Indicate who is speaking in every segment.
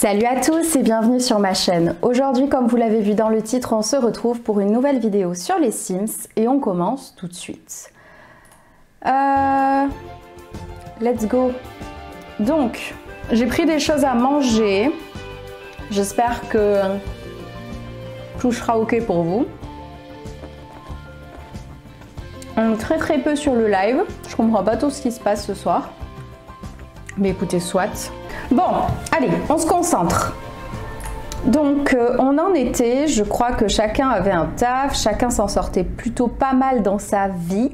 Speaker 1: Salut à tous et bienvenue sur ma chaîne. Aujourd'hui, comme vous l'avez vu dans le titre, on se retrouve pour une nouvelle vidéo sur les Sims et on commence tout de suite. Let's go. Donc, j'ai pris des choses à manger. J'espère que tout sera ok pour vous. On est très peu sur le live. Je comprends pas tout ce qui se passe ce soir. Mais écoutez, soit. Bon, allez, on se concentre. Donc, on en était, je crois que chacun avait un taf, chacun s'en sortait plutôt pas mal dans sa vie.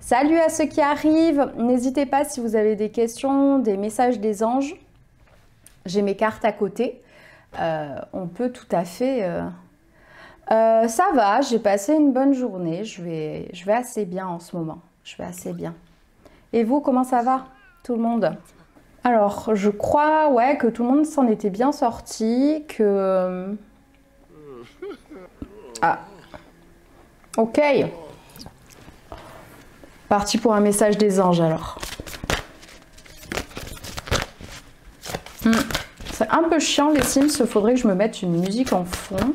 Speaker 1: Salut à ceux qui arrivent, n'hésitez pas si vous avez des questions, des messages des anges. J'ai mes cartes à côté. On peut tout à fait... ça va, j'ai passé une bonne journée, je vais assez bien en ce moment. Je vais assez bien. Et vous, comment ça va, tout le monde ? Alors, je crois ouais, que tout le monde s'en était bien sorti, que... Ah, ok. Parti pour un message des anges, alors. C'est un peu chiant, les Sims, il faudrait que je me mette une musique en fond.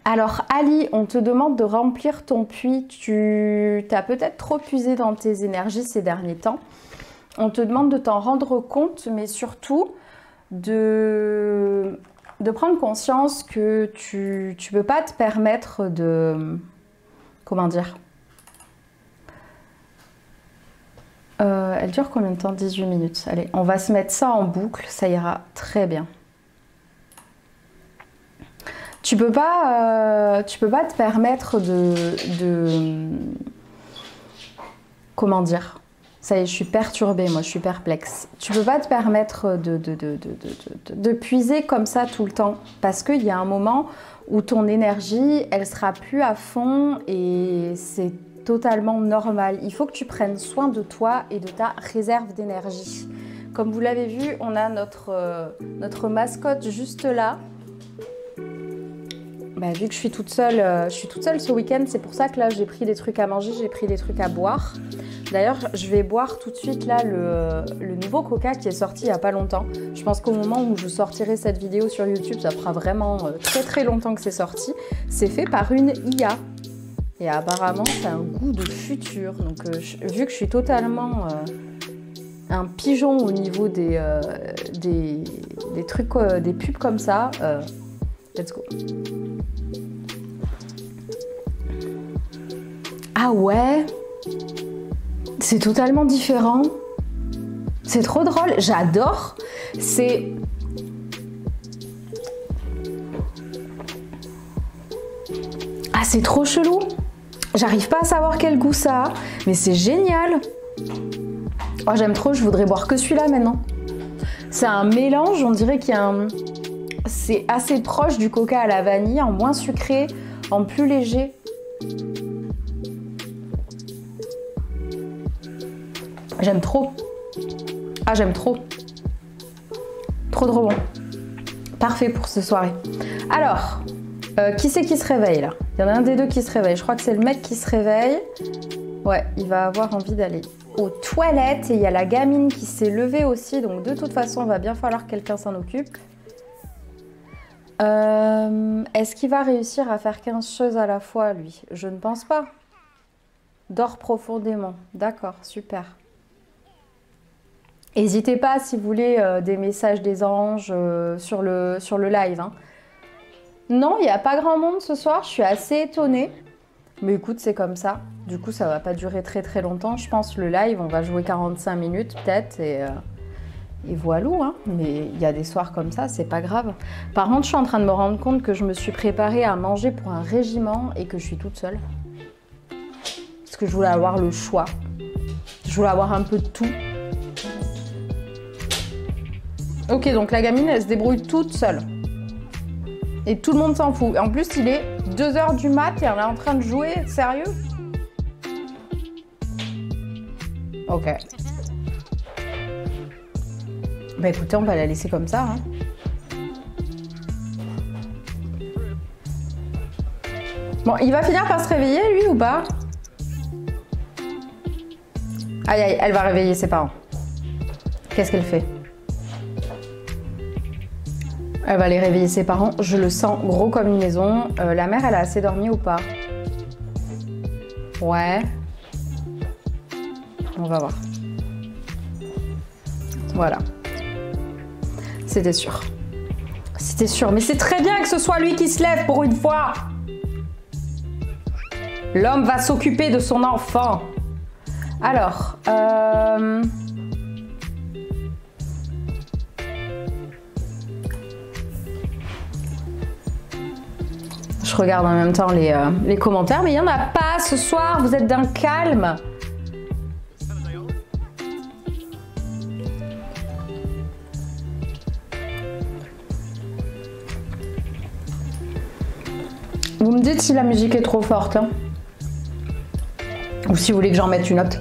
Speaker 1: Alors, Ali, on te demande de remplir ton puits. Tu as peut-être trop puisé dans tes énergies ces derniers temps. On te demande de t'en rendre compte, mais surtout de prendre conscience que tu ne peux pas te permettre de... Comment dire ? Elle dure combien de temps? 18 minutes. Allez, on va se mettre ça en boucle, ça ira très bien. Tu peux pas te permettre de... Comment dire ? Ça y est, je suis perturbée, moi, je suis perplexe. Tu peux pas te permettre de puiser comme ça tout le temps. Parce qu'il y a un moment où ton énergie, elle sera plus à fond et c'est totalement normal. Il faut que tu prennes soin de toi et de ta réserve d'énergie. Comme vous l'avez vu, on a notre mascotte juste là. Bah, vu que je suis toute seule ce week-end, c'est pour ça que là, j'ai pris des trucs à manger, j'ai pris des trucs à boire. D'ailleurs, je vais boire tout de suite là le nouveau Coca qui est sorti il n'y a pas longtemps. Je pense qu'au moment où je sortirai cette vidéo sur YouTube, ça fera vraiment très longtemps que c'est sorti. C'est fait par une IA. Et apparemment, ça a un goût de futur. Donc, vu que je suis totalement un pigeon au niveau des trucs, des pubs comme ça, let's go. Ah ouais, c'est totalement différent. C'est trop drôle, j'adore. C'est... Ah, c'est trop chelou. J'arrive pas à savoir quel goût ça a, mais c'est génial. Oh, j'aime trop, je voudrais boire que celui-là maintenant. C'est un mélange, on dirait qu'il y a un... C'est assez proche du coca à la vanille, en moins sucré, en plus léger. J'aime trop. Ah, j'aime trop. Trop bon. Parfait pour ce soirée. Alors, qui c'est qui se réveille là? Il y en a un des deux qui se réveille. Je crois que c'est le mec qui se réveille. Ouais, il va avoir envie d'aller aux toilettes. Et il y a la gamine qui s'est levée aussi. Donc de toute façon, il va bien falloir que quelqu'un s'en occupe. Est-ce qu'il va réussir à faire 15 choses à la fois, lui? Je ne pense pas. Dors profondément. D'accord, super. N'hésitez pas si vous voulez des messages des anges sur le live. Hein. Non, il n'y a pas grand monde ce soir, je suis assez étonnée. Mais écoute, c'est comme ça. Du coup, ça ne va pas durer très longtemps. Je pense le live, on va jouer 45 minutes peut-être et voilà. Hein. Mais il y a des soirs comme ça, c'est pas grave. Par contre, je suis en train de me rendre compte que je me suis préparée à manger pour un régiment et que je suis toute seule. Parce que je voulais avoir le choix. Je voulais avoir un peu de tout. Ok, donc la gamine, elle se débrouille toute seule. Et tout le monde s'en fout. Et en plus, il est 2 h du mat et on est en train de jouer. Sérieux? Ok. Bah écoutez, on va la laisser comme ça. Hein. Bon, il va finir par se réveiller, lui, ou pas? Aïe, aïe, elle va réveiller ses parents. Qu'est-ce qu'elle fait? Elle va aller réveiller ses parents. Je le sens gros comme une maison. La mère, elle a assez dormi ou pas? Ouais. On va voir. Voilà. C'était sûr. C'était sûr. Mais c'est très bien que ce soit lui qui se lève pour une fois. L'homme va s'occuper de son enfant. Alors, je regarde en même temps les commentaires, mais il n'y en a pas ce soir. Vous êtes d'un calme. Vous me dites si la musique est trop forte, hein, ou si vous voulez que j'en mette une autre.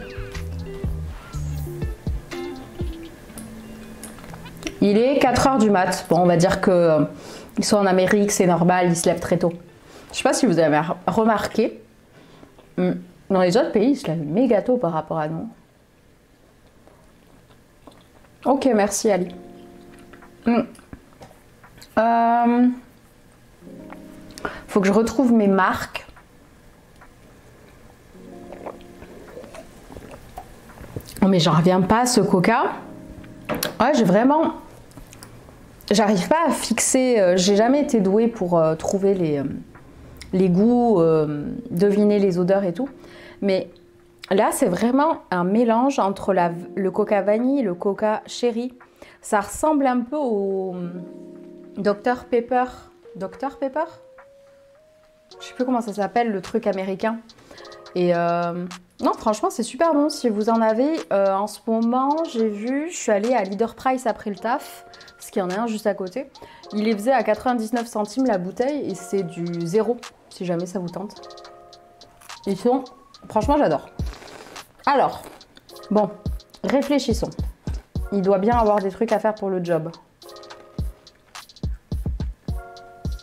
Speaker 1: Il est 4 h du mat. Bon, on va dire que ils sont en Amérique, c'est normal, ils se lèvent très tôt. Je sais pas si vous avez remarqué, dans les autres pays, ils se lèvent méga tôt par rapport à nous. Ok, merci Ali. Faut que je retrouve mes marques. Oh, mais j'en reviens pas à ce coca. Ouais, j'ai vraiment... J'arrive pas à fixer... j'ai jamais été douée pour trouver les goûts, deviner les odeurs et tout. Mais là, c'est vraiment un mélange entre le coca vanille et le coca cherry. Ça ressemble un peu au Dr Pepper. Dr Pepper? Je sais plus comment ça s'appelle, le truc américain. Et non, franchement, c'est super bon. Si vous en avez, en ce moment, j'ai vu, je suis allée à Leader Price après le taf, parce qu'il y en a un juste à côté. Il les faisait à 99 centimes la bouteille et c'est du 0, si jamais ça vous tente. Ils sont... Franchement, j'adore. Alors, bon, réfléchissons. Il doit bien avoir des trucs à faire pour le job.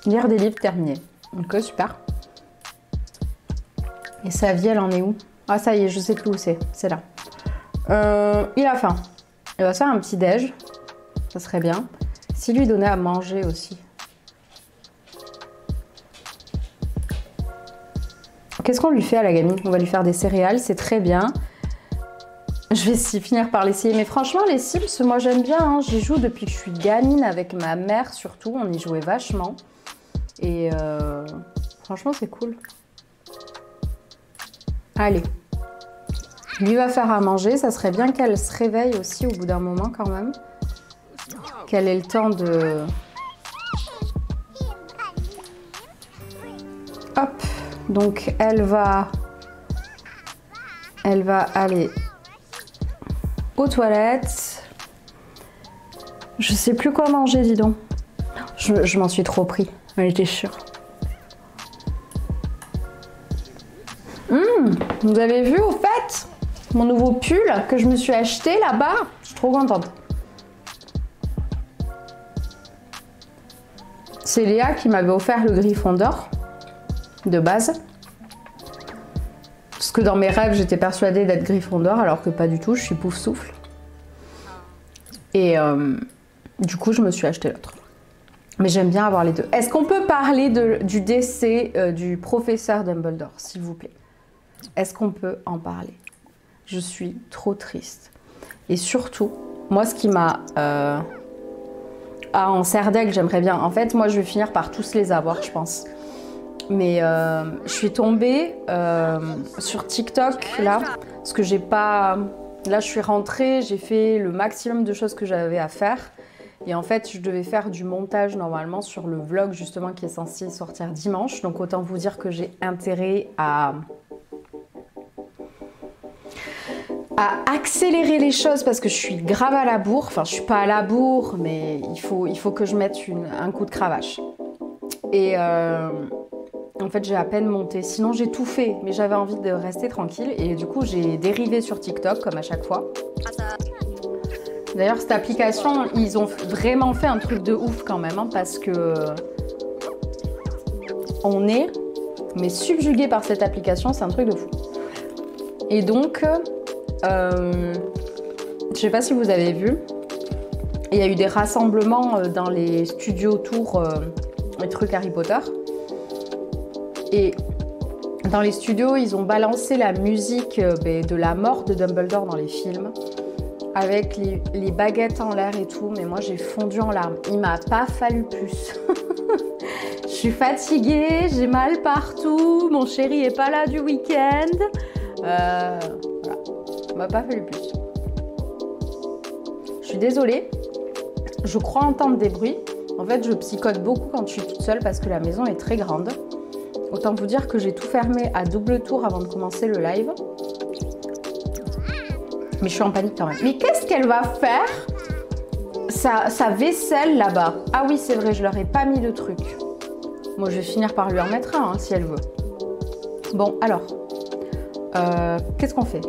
Speaker 1: Lire des livres, terminé. Ok, super. Et sa vie, elle en est où? Ah, ça y est, je sais plus où c'est. C'est là. Il a faim. Il va se faire un petit déj. Ça serait bien. S'il lui donnait à manger aussi. Qu'est-ce qu'on lui fait à la gamine? On va lui faire des céréales, c'est très bien. Je vais finir par l'essayer. Mais franchement, les Sims, moi j'aime bien. Hein. J'y joue depuis que je suis gamine avec ma mère surtout. On y jouait vachement. Et franchement, c'est cool. Allez. Lui va faire à manger. Ça serait bien qu'elle se réveille aussi au bout d'un moment quand même. Qu'elle ait le temps de... Hop. Donc, elle va aller aux toilettes. Je sais plus quoi manger, dis donc. Je m'en suis trop pris. Elle était sûre. Vous avez vu au fait mon nouveau pull que je me suis acheté là-bas? Je suis trop contente. C'est Léa qui m'avait offert le Griffon d'or de base. Parce que dans mes rêves, j'étais persuadée d'être Griffon d'or alors que pas du tout, je suis pouf souffle. Et du coup, je me suis acheté l'autre. Mais j'aime bien avoir les deux. Est-ce qu'on peut parler du décès du professeur Dumbledore, s'il vous plaît? Est-ce qu'on peut en parler? Je suis trop triste. Et surtout, moi, ce qui m'a... en Serdaigle, j'aimerais bien. En fait, moi, je vais finir par tous les avoir, je pense. Mais je suis tombée sur TikTok, là, parce que j'ai pas... Là, je suis rentrée, j'ai fait le maximum de choses que j'avais à faire. Et en fait, je devais faire du montage normalement sur le vlog justement qui est censé sortir dimanche. Donc autant vous dire que j'ai intérêt à accélérer les choses parce que je suis grave à la bourre. Enfin, je suis pas à la bourre, mais il faut que je mette un coup de cravache. Et en fait, j'ai à peine monté. Sinon, j'ai tout fait, mais j'avais envie de rester tranquille. Et du coup, j'ai dérivé sur TikTok, comme à chaque fois. D'ailleurs, cette application, ils ont vraiment fait un truc de ouf quand même, hein, parce que on est mais subjugué par cette application, c'est un truc de fou. Et donc, je sais pas si vous avez vu, Il y a eu des rassemblements dans les studios autour des trucs Harry Potter. Et dans les studios, ils ont balancé la musique de la mort de Dumbledore dans les films. Avec les baguettes en l'air et tout. Mais moi, j'ai fondu en larmes. Il m'a pas fallu plus. Je suis fatiguée, j'ai mal partout. Mon chéri est pas là du week-end. Voilà. Il m'a pas fallu plus. Je suis désolée. Je crois entendre des bruits. En fait, je psychote beaucoup quand je suis toute seule parce que la maison est très grande. Autant vous dire que j'ai tout fermé à double tour avant de commencer le live. Mais je suis en panique quand même. Mais qu'est-ce qu'elle va faire? Sa vaisselle là-bas. Ah oui, c'est vrai, je leur ai pas mis de truc. Moi, je vais finir par lui en mettre un hein, si elle veut. Bon, alors. Qu'est-ce qu'on fait?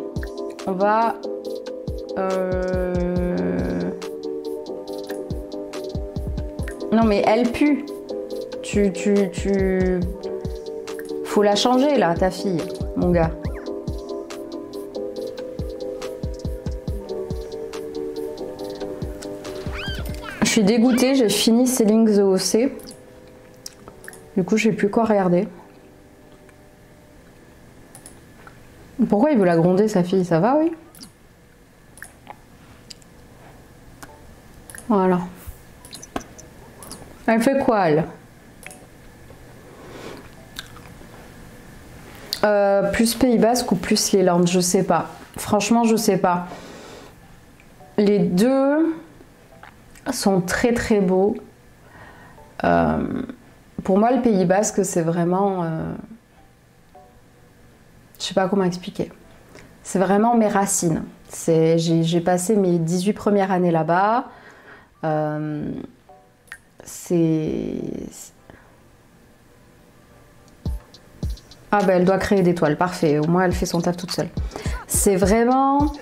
Speaker 1: On va... Non mais elle pue. Faut la changer là, ta fille, mon gars. Je suis dégoûtée, j'ai fini Selling the OC. Du coup, je sais plus quoi regarder. Pourquoi il veut la gronder, sa fille? Ça va, oui? Voilà. Elle fait quoi, elle? Plus Pays Basque ou plus les Landes? Je sais pas. Franchement, je sais pas. Les deux sont très très beaux. Pour moi, le Pays Basque, c'est vraiment... je sais pas comment expliquer. C'est vraiment mes racines. J'ai passé mes 18 premières années là-bas. Ah bah elle doit créer des toiles, parfait. Au moins elle fait son taf toute seule. C'est vraiment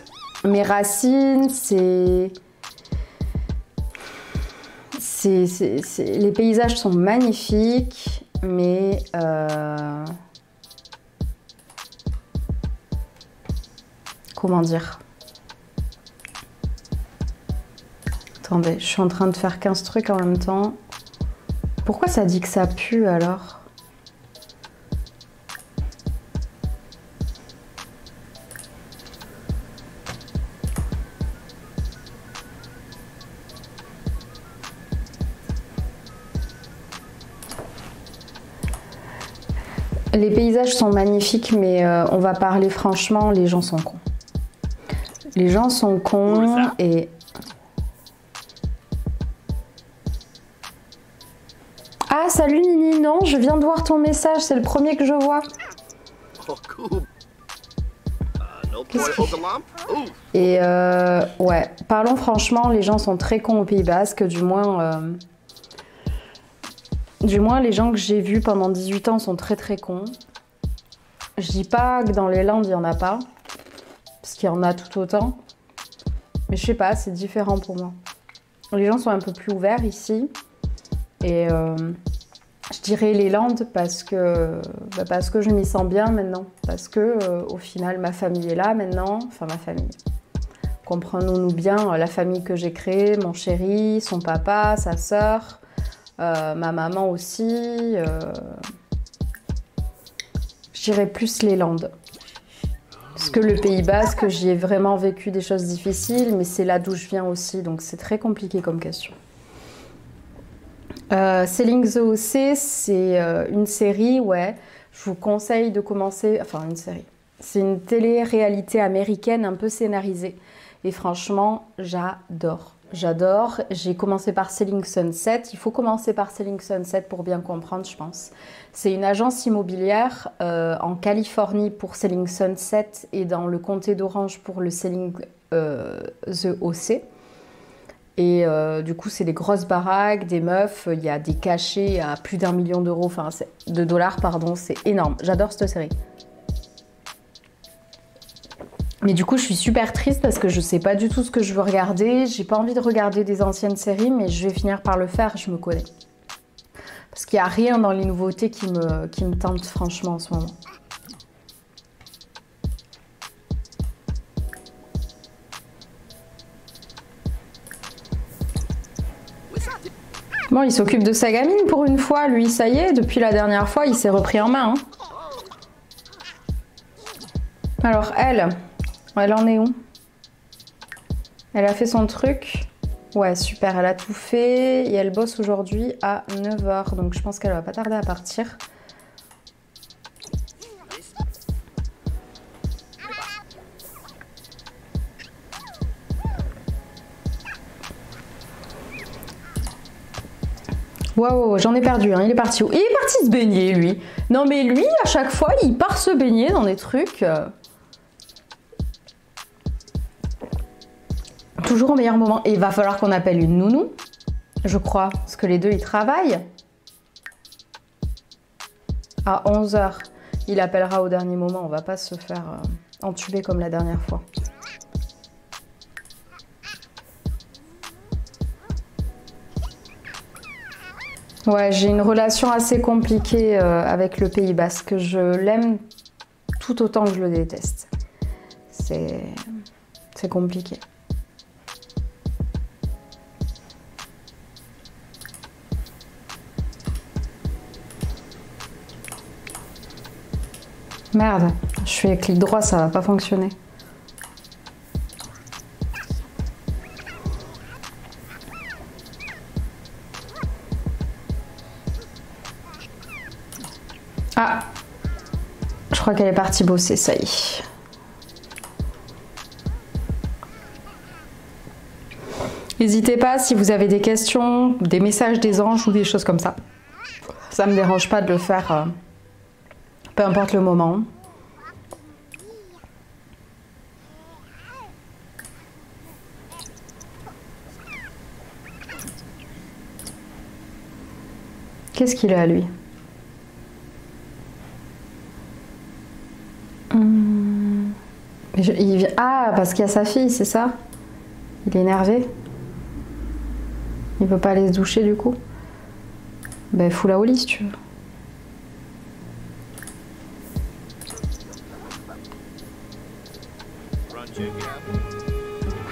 Speaker 1: mes racines, les paysages sont magnifiques, mais comment dire? Attendez, je suis en train de faire 15 trucs en même temps. Pourquoi ça dit que ça pue alors? Les paysages sont magnifiques, mais on va parler franchement, les gens sont cons. Les gens sont cons et... Ah, salut Nini, non, je viens de voir ton message, c'est le premier que je vois. Et ouais, parlons franchement, les gens sont très cons au Pays Basque, du moins les gens que j'ai vus pendant 18 ans sont très très cons. Je dis pas que dans les Landes il y en a pas, parce qu'il y en a tout autant, mais je sais pas, c'est différent pour moi. Les gens sont un peu plus ouverts ici, et je dirais les Landes parce que je m'y sens bien maintenant, parce que au final ma famille est là maintenant, enfin ma famille. Comprenons-nous bien, la famille que j'ai créée, mon chéri, son papa, sa sœur, ma maman aussi. Je dirais plus les Landes. Parce que le Pays Basque, j'y ai vraiment vécu des choses difficiles, mais c'est là d'où je viens aussi, donc c'est très compliqué comme question. Selling the OC, c'est une série, ouais. Je vous conseille de commencer... Enfin, une série. C'est une télé-réalité américaine un peu scénarisée. Et franchement, j'adore. J'adore. J'ai commencé par Selling Sunset. Il faut commencer par Selling Sunset pour bien comprendre, je pense. C'est une agence immobilière en Californie pour Selling Sunset et dans le comté d'Orange pour le Selling the OC. Et du coup, c'est des grosses baraques, des meufs, il y a des cachets à plus d'1 million d'euros, enfin de dollars, pardon, c'est énorme. J'adore cette série. Mais du coup, je suis super triste parce que je sais pas du tout ce que je veux regarder. J'ai pas envie de regarder des anciennes séries, mais je vais finir par le faire, je me connais. Parce qu'il n'y a rien dans les nouveautés qui me tente franchement en ce moment. Bon, il s'occupe de sa gamine pour une fois. Lui, ça y est, depuis la dernière fois, il s'est repris en main. Hein. Alors, elle en est où? Elle a fait son truc. Ouais, super, elle a tout fait. Et elle bosse aujourd'hui à 9 h. Donc, je pense qu'elle va pas tarder à partir. Waouh, j'en ai perdu, hein. Il est parti où? Il est parti se baigner, lui. Non, mais lui, à chaque fois, il part se baigner dans des trucs. Toujours au meilleur moment. Et il va falloir qu'on appelle une nounou, je crois. Parce que les deux, ils travaillent. À 11 h. Il appellera au dernier moment. On va pas se faire entuber comme la dernière fois. Ouais, j'ai une relation assez compliquée avec le Pays Basque. Je l'aime tout autant que je le déteste. C'est compliqué. Merde, je fais clic droit, ça va pas fonctionner. Ah, je crois qu'elle est partie bosser, ça y est. N'hésitez pas si vous avez des questions, des messages des anges ou des choses comme ça. Ça me dérange pas de le faire, peu importe le moment. Qu'est-ce qu'il a, lui? Ah, parce qu'il y a sa fille, c'est ça? Il est énervé? Il peut pas aller se doucher, du coup? Ben, fous-la au lit, si tu veux.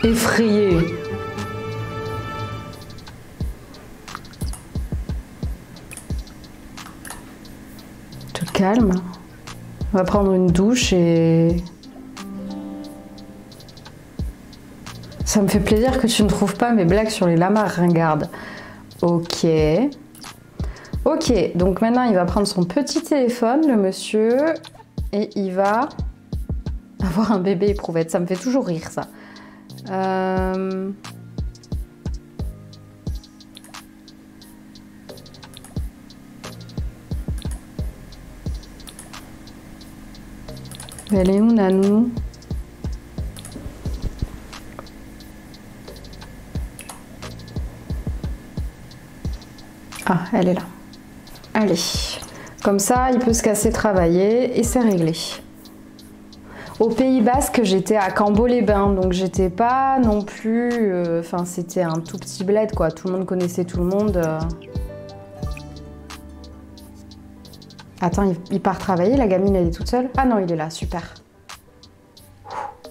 Speaker 1: Effrayé. Te calme. On va prendre une douche et... Ça me fait plaisir que tu ne trouves pas mes blagues sur les lamas ringardes. Ok. Ok, donc maintenant il va prendre son petit téléphone, le monsieur, et il va avoir un bébé éprouvette. Ça me fait toujours rire, ça. Elle est où, Nanou? Ah, elle est là. Allez. Comme ça, il peut se casser, travailler et c'est réglé. Au Pays Basque, j'étais à Cambo-les-Bains, donc j'étais pas non plus... Enfin, c'était un tout petit bled, quoi. Tout le monde connaissait tout le monde. Attends, il part travailler, la gamine, elle est toute seule? Ah non, il est là, super.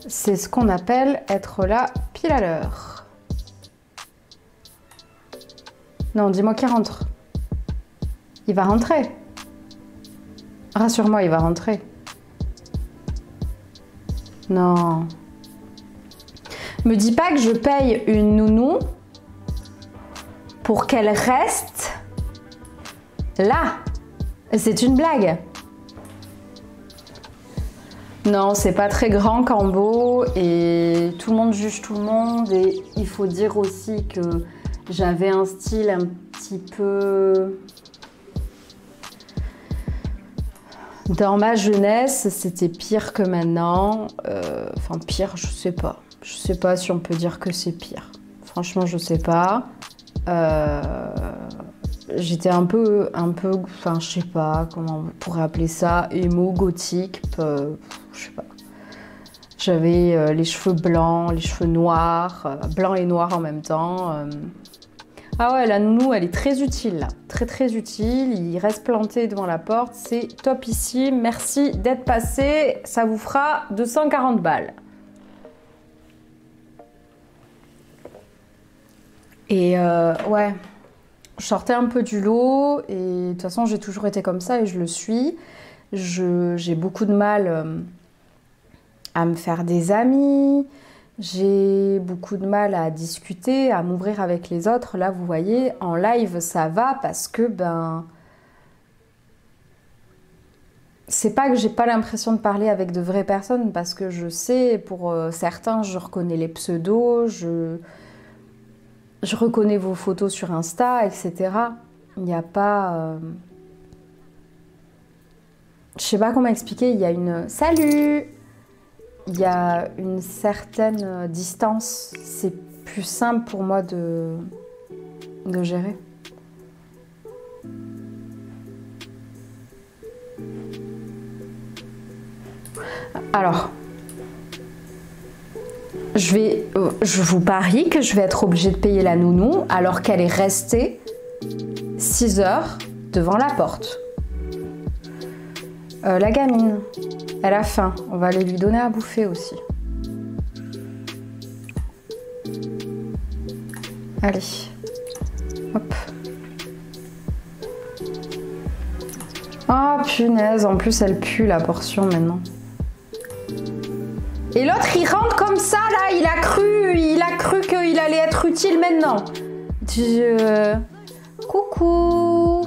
Speaker 1: C'est ce qu'on appelle être là pile à l'heure. Non, dis-moi qu'il rentre. Il va rentrer. Rassure-moi, il va rentrer. Non. Me dis pas que je paye une nounou pour qu'elle reste là. C'est une blague. Non, c'est pas très grand Cambo et tout le monde juge tout le monde et il faut dire aussi que j'avais un style un petit peu... Dans ma jeunesse, c'était pire que maintenant. Enfin, pire, je sais pas. Je sais pas si on peut dire que c'est pire. Franchement, je sais pas. J'étais un peu, enfin, je sais pas comment on pourrait appeler ça, émo, gothique, je sais pas. J'avais les cheveux blancs, les cheveux noirs, blancs et noirs en même temps. Ah ouais, la nounou, elle est très utile là, très très utile. Il reste planté devant la porte, c'est top ici. Merci d'être passé, ça vous fera 240 balles. Et ouais, Je sortais un peu du lot et de toute façon j'ai toujours été comme ça et je le suis. J'ai beaucoup de mal à me faire des amis, j'ai beaucoup de mal à discuter, à m'ouvrir avec les autres. Là vous voyez, en live ça va parce que c'est pas que j'ai pas l'impression de parler avec de vraies personnes parce que je sais, pour certains je reconnais les pseudos, je reconnais vos photos sur Insta, etc. Il n'y a pas... Je sais pas comment expliquer, il y a une... Salut! Il y a une certaine distance. C'est plus simple pour moi de gérer. Alors... Je vous parie que je vais être obligée de payer la nounou alors qu'elle est restée 6 heures devant la porte. La gamine, elle a faim. On va aller lui donner à bouffer aussi. Allez. Hop. Oh punaise, en plus elle pue la portion maintenant. Et l'autre, il rentre comme ça, là, il a cru qu'il allait être utile maintenant. Coucou.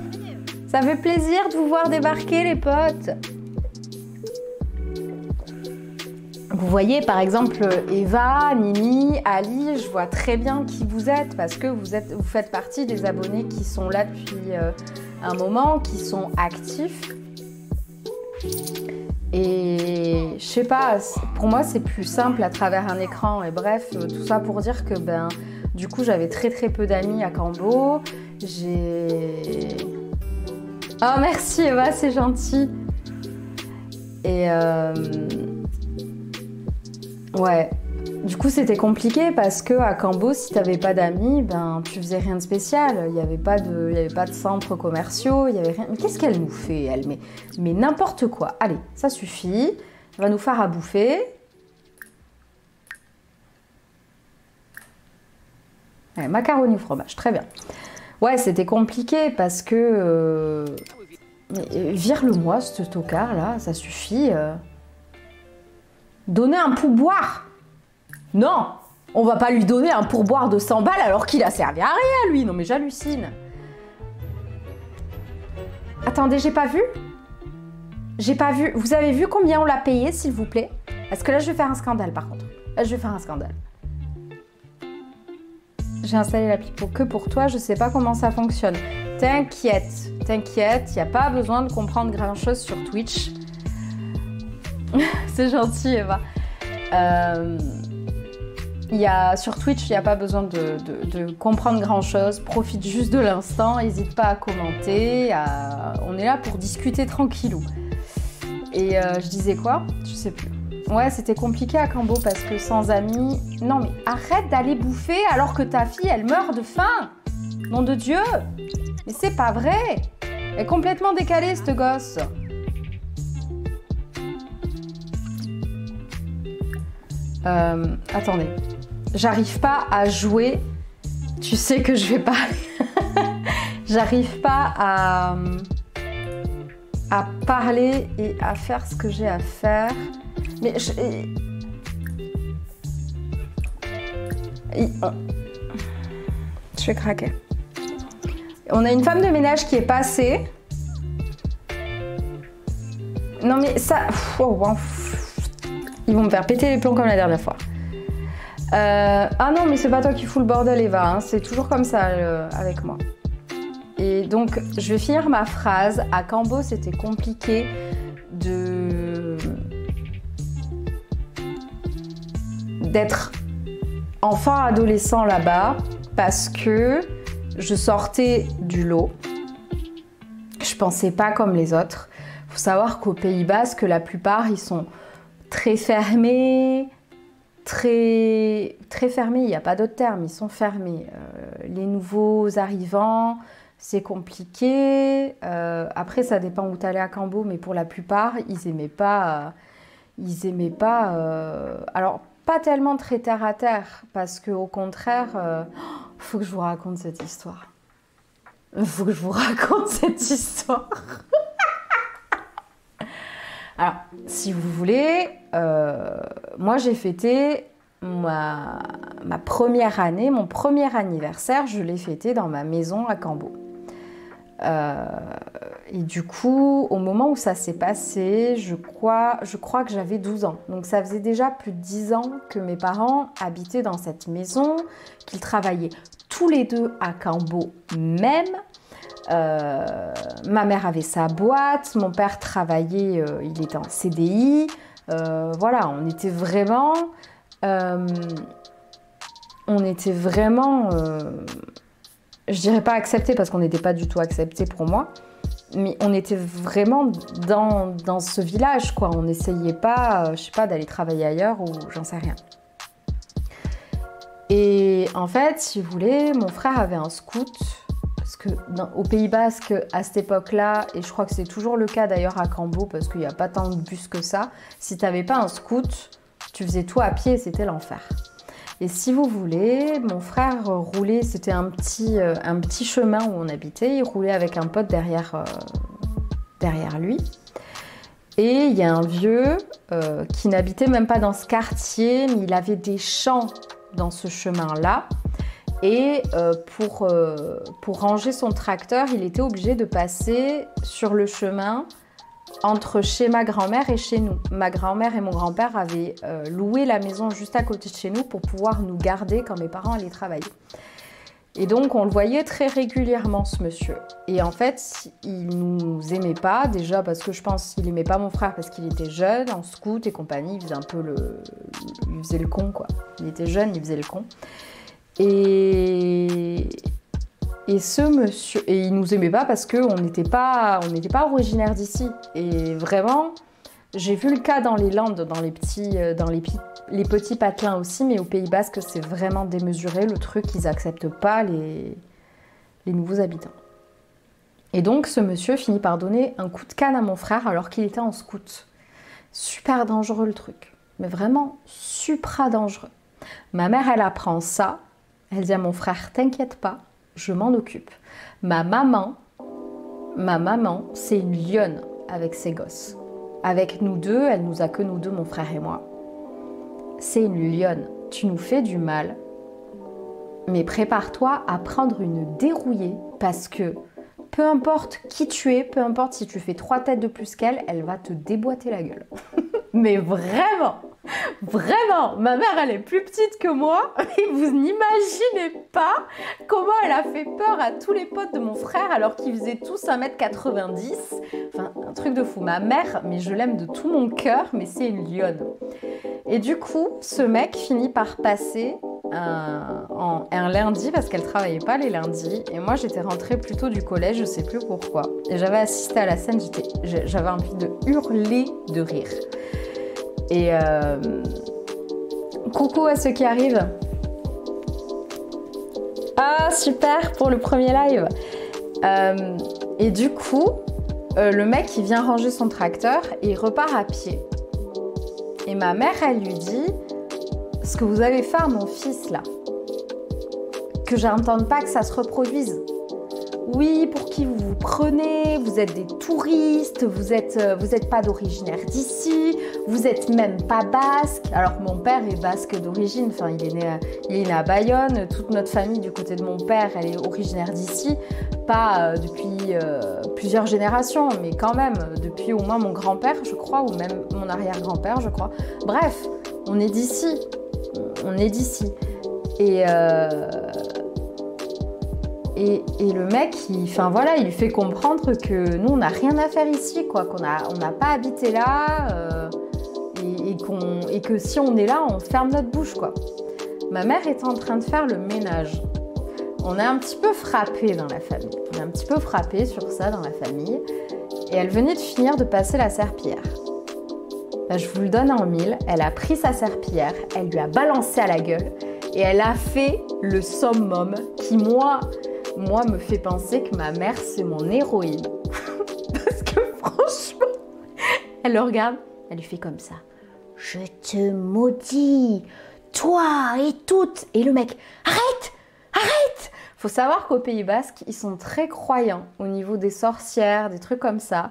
Speaker 1: Ça fait plaisir de vous voir débarquer, les potes. Vous voyez, par exemple, Eva, Nini, Ali, je vois très bien qui vous êtes parce que vous faites partie des abonnés qui sont là depuis un moment, qui sont actifs. Et je sais pas, pour moi c'est plus simple à travers un écran. Et bref, tout ça pour dire que du coup j'avais très peu d'amis à Cambo. Oh merci Eva, c'est gentil. Et ouais, du coup c'était compliqué parce que à Cambo, si t'avais pas d'amis, tu faisais rien de spécial. Il y avait pas de centres commerciaux, il y avait rien. Mais qu'est-ce qu'elle nous fait, elle? Mais n'importe quoi. Allez, ça suffit. Elle va nous faire à bouffer. Allez, macaroni au fromage, très bien. Ouais, c'était compliqué parce que... Mais vire-le-moi, ce tocard là, ça suffit. Donner un pourboire. Non, on va pas lui donner un pourboire de 100 balles alors qu'il a servi à rien, lui. Non, mais j'hallucine. Attendez, j'ai pas vu. J'ai pas vu. Vous avez vu combien on l'a payé, s'il vous plaît? Parce que là, je vais faire un scandale, par contre. Là, je vais faire un scandale. J'ai installé l'appli que pour toi. Je sais pas comment ça fonctionne. T'inquiète, t'inquiète. Il n'y a pas besoin de comprendre grand-chose sur Twitch. C'est gentil, Eva. Sur Twitch, il n'y a pas besoin de comprendre grand-chose. Profite juste de l'instant. N'hésite pas à commenter. On est là pour discuter tranquillou. Et je disais quoi? Je sais plus. Ouais, c'était compliqué à Cambo parce que sans amis... Non, mais arrête d'aller bouffer alors que ta fille, elle meurt de faim. Nom de Dieu. Mais c'est pas vrai. Elle est complètement décalée, cette gosse. Attendez. J'arrive pas à jouer. Tu sais que je vais pas... J'arrive pas à parler et à faire ce que j'ai à faire. Mais je vais craquer. On a une femme de ménage qui est passée. Non mais ça... Ils vont me faire péter les plombs comme la dernière fois. Ah non, mais c'est pas toi qui fous le bordel, Eva. Hein. C'est toujours comme ça avec moi. Et donc, je vais finir ma phrase. À Cambo, c'était compliqué d'être enfant adolescent là-bas parce que je sortais du lot. Je pensais pas comme les autres. Faut savoir qu'au Pays Basque, la plupart, ils sont très fermés, très fermés, il n'y a pas d'autre terme, ils sont fermés. Les nouveaux arrivants, c'est compliqué. Après, ça dépend où tu allais à Cambo, mais pour la plupart, ils aimaient pas. Alors, pas tellement très terre à terre, parce qu'au contraire, faut que je vous raconte cette histoire. Il faut que je vous raconte cette histoire. Alors, si vous voulez, moi j'ai fêté ma première année, mon premier anniversaire, je l'ai fêté dans ma maison à Cambo. Et du coup, au moment où ça s'est passé, je crois que j'avais 12 ans. Donc ça faisait déjà plus de 10 ans que mes parents habitaient dans cette maison, qu'ils travaillaient tous les deux à Cambo même. Ma mère avait sa boîte, mon père travaillait, il était en CDI. Voilà, on était vraiment... je dirais pas acceptés parce qu'on n'était pas du tout acceptés pour moi, mais on était vraiment dans ce village, quoi. On n'essayait pas, je sais pas, d'aller travailler ailleurs ou j'en sais rien. Et en fait, si vous voulez, mon frère avait un scout, parce que au Pays Basque, à cette époque-là, et je crois que c'est toujours le cas d'ailleurs à Cambo, parce qu'il n'y a pas tant de bus que ça, si tu n'avais pas un scout, tu faisais tout à pied et c'était l'enfer. Et si vous voulez, mon frère roulait, c'était un petit chemin où on habitait, il roulait avec un pote derrière lui. Et il y a un vieux qui n'habitait même pas dans ce quartier, mais il avait des champs dans ce chemin-là. Et pour ranger son tracteur, il était obligé de passer sur le chemin entre chez ma grand-mère et chez nous. Ma grand-mère et mon grand-père avaient loué la maison juste à côté de chez nous pour pouvoir nous garder quand mes parents allaient travailler. Et donc on le voyait très régulièrement, ce monsieur. Et en fait, il nous aimait pas, déjà parce que je pense qu'il aimait pas mon frère parce qu'il était jeune, en scout et compagnie, il faisait un peu il faisait le con, quoi. Il était jeune, il faisait le con. Et ce monsieur, et il nous aimait pas parce qu'on n'était pas originaire d'ici. Et vraiment, j'ai vu le cas dans les Landes, dans les petits patelins aussi, mais au Pays Basque, c'est vraiment démesuré le truc, ils acceptent pas les nouveaux habitants. Et donc, ce monsieur finit par donner un coup de canne à mon frère alors qu'il était en scout. Super dangereux le truc, mais vraiment supra dangereux. Ma mère, elle apprend ça, elle dit à mon frère, t'inquiète pas, je m'en occupe. Ma maman, c'est une lionne avec ses gosses. Avec nous deux, elle nous a que nous deux, mon frère et moi. C'est une lionne. Tu nous fais du mal, mais prépare-toi à prendre une dérouillée parce que peu importe qui tu es, peu importe si tu fais 3 têtes de plus qu'elle, elle va te déboîter la gueule. Mais vraiment, vraiment, ma mère elle est plus petite que moi et vous n'imaginez pas comment elle a fait peur à tous les potes de mon frère alors qu'ils faisaient tous 1m90. Enfin, un truc de fou. Ma mère, mais je l'aime de tout mon cœur, mais c'est une lionne. Et du coup, ce mec finit par passer un lundi parce qu'elle travaillait pas les lundis et moi j'étais rentrée plus tôt du collège, je sais plus pourquoi. Et j'avais assisté à la scène, j'avais envie de hurler de rire. Et coucou à ceux qui arrivent. Ah super pour le premier live. Et du coup, le mec il vient ranger son tracteur et il repart à pied. Et ma mère elle lui dit: ce que vous avez fait à mon fils là, que j'entende pas que ça se reproduise. Oui, pour qui vous vous prenez? Vous êtes des touristes, vous êtes pas d'originaire d'ici, vous êtes même pas basque. Alors que mon père est basque d'origine, enfin il est né à Bayonne, toute notre famille du côté de mon père, elle est originaire d'ici, pas depuis plusieurs générations, mais quand même depuis au moins mon grand-père, je crois, ou même mon arrière-grand-père, je crois. Bref, on est d'ici. Et le mec, il lui fait comprendre que nous, on n'a rien à faire ici, quoi, qu'on n'a pas habité là, et que si on est là, on ferme notre bouche, quoi. Ma mère était en train de faire le ménage. On est un petit peu frappé dans la famille. On est un petit peu frappé sur ça dans la famille. Et elle venait de finir de passer la serpillière. Là, je vous le donne en mille. Elle a pris sa serpillière, elle lui a balancé à la gueule et elle a fait le summum qui, moi, me fait penser que ma mère, c'est mon héroïne. Parce que franchement, elle le regarde, elle lui fait comme ça. Je te maudis, toi et toutes. Et le mec, arrête, Faut savoir qu'au Pays Basque, ils sont très croyants au niveau des sorcières, des trucs comme ça.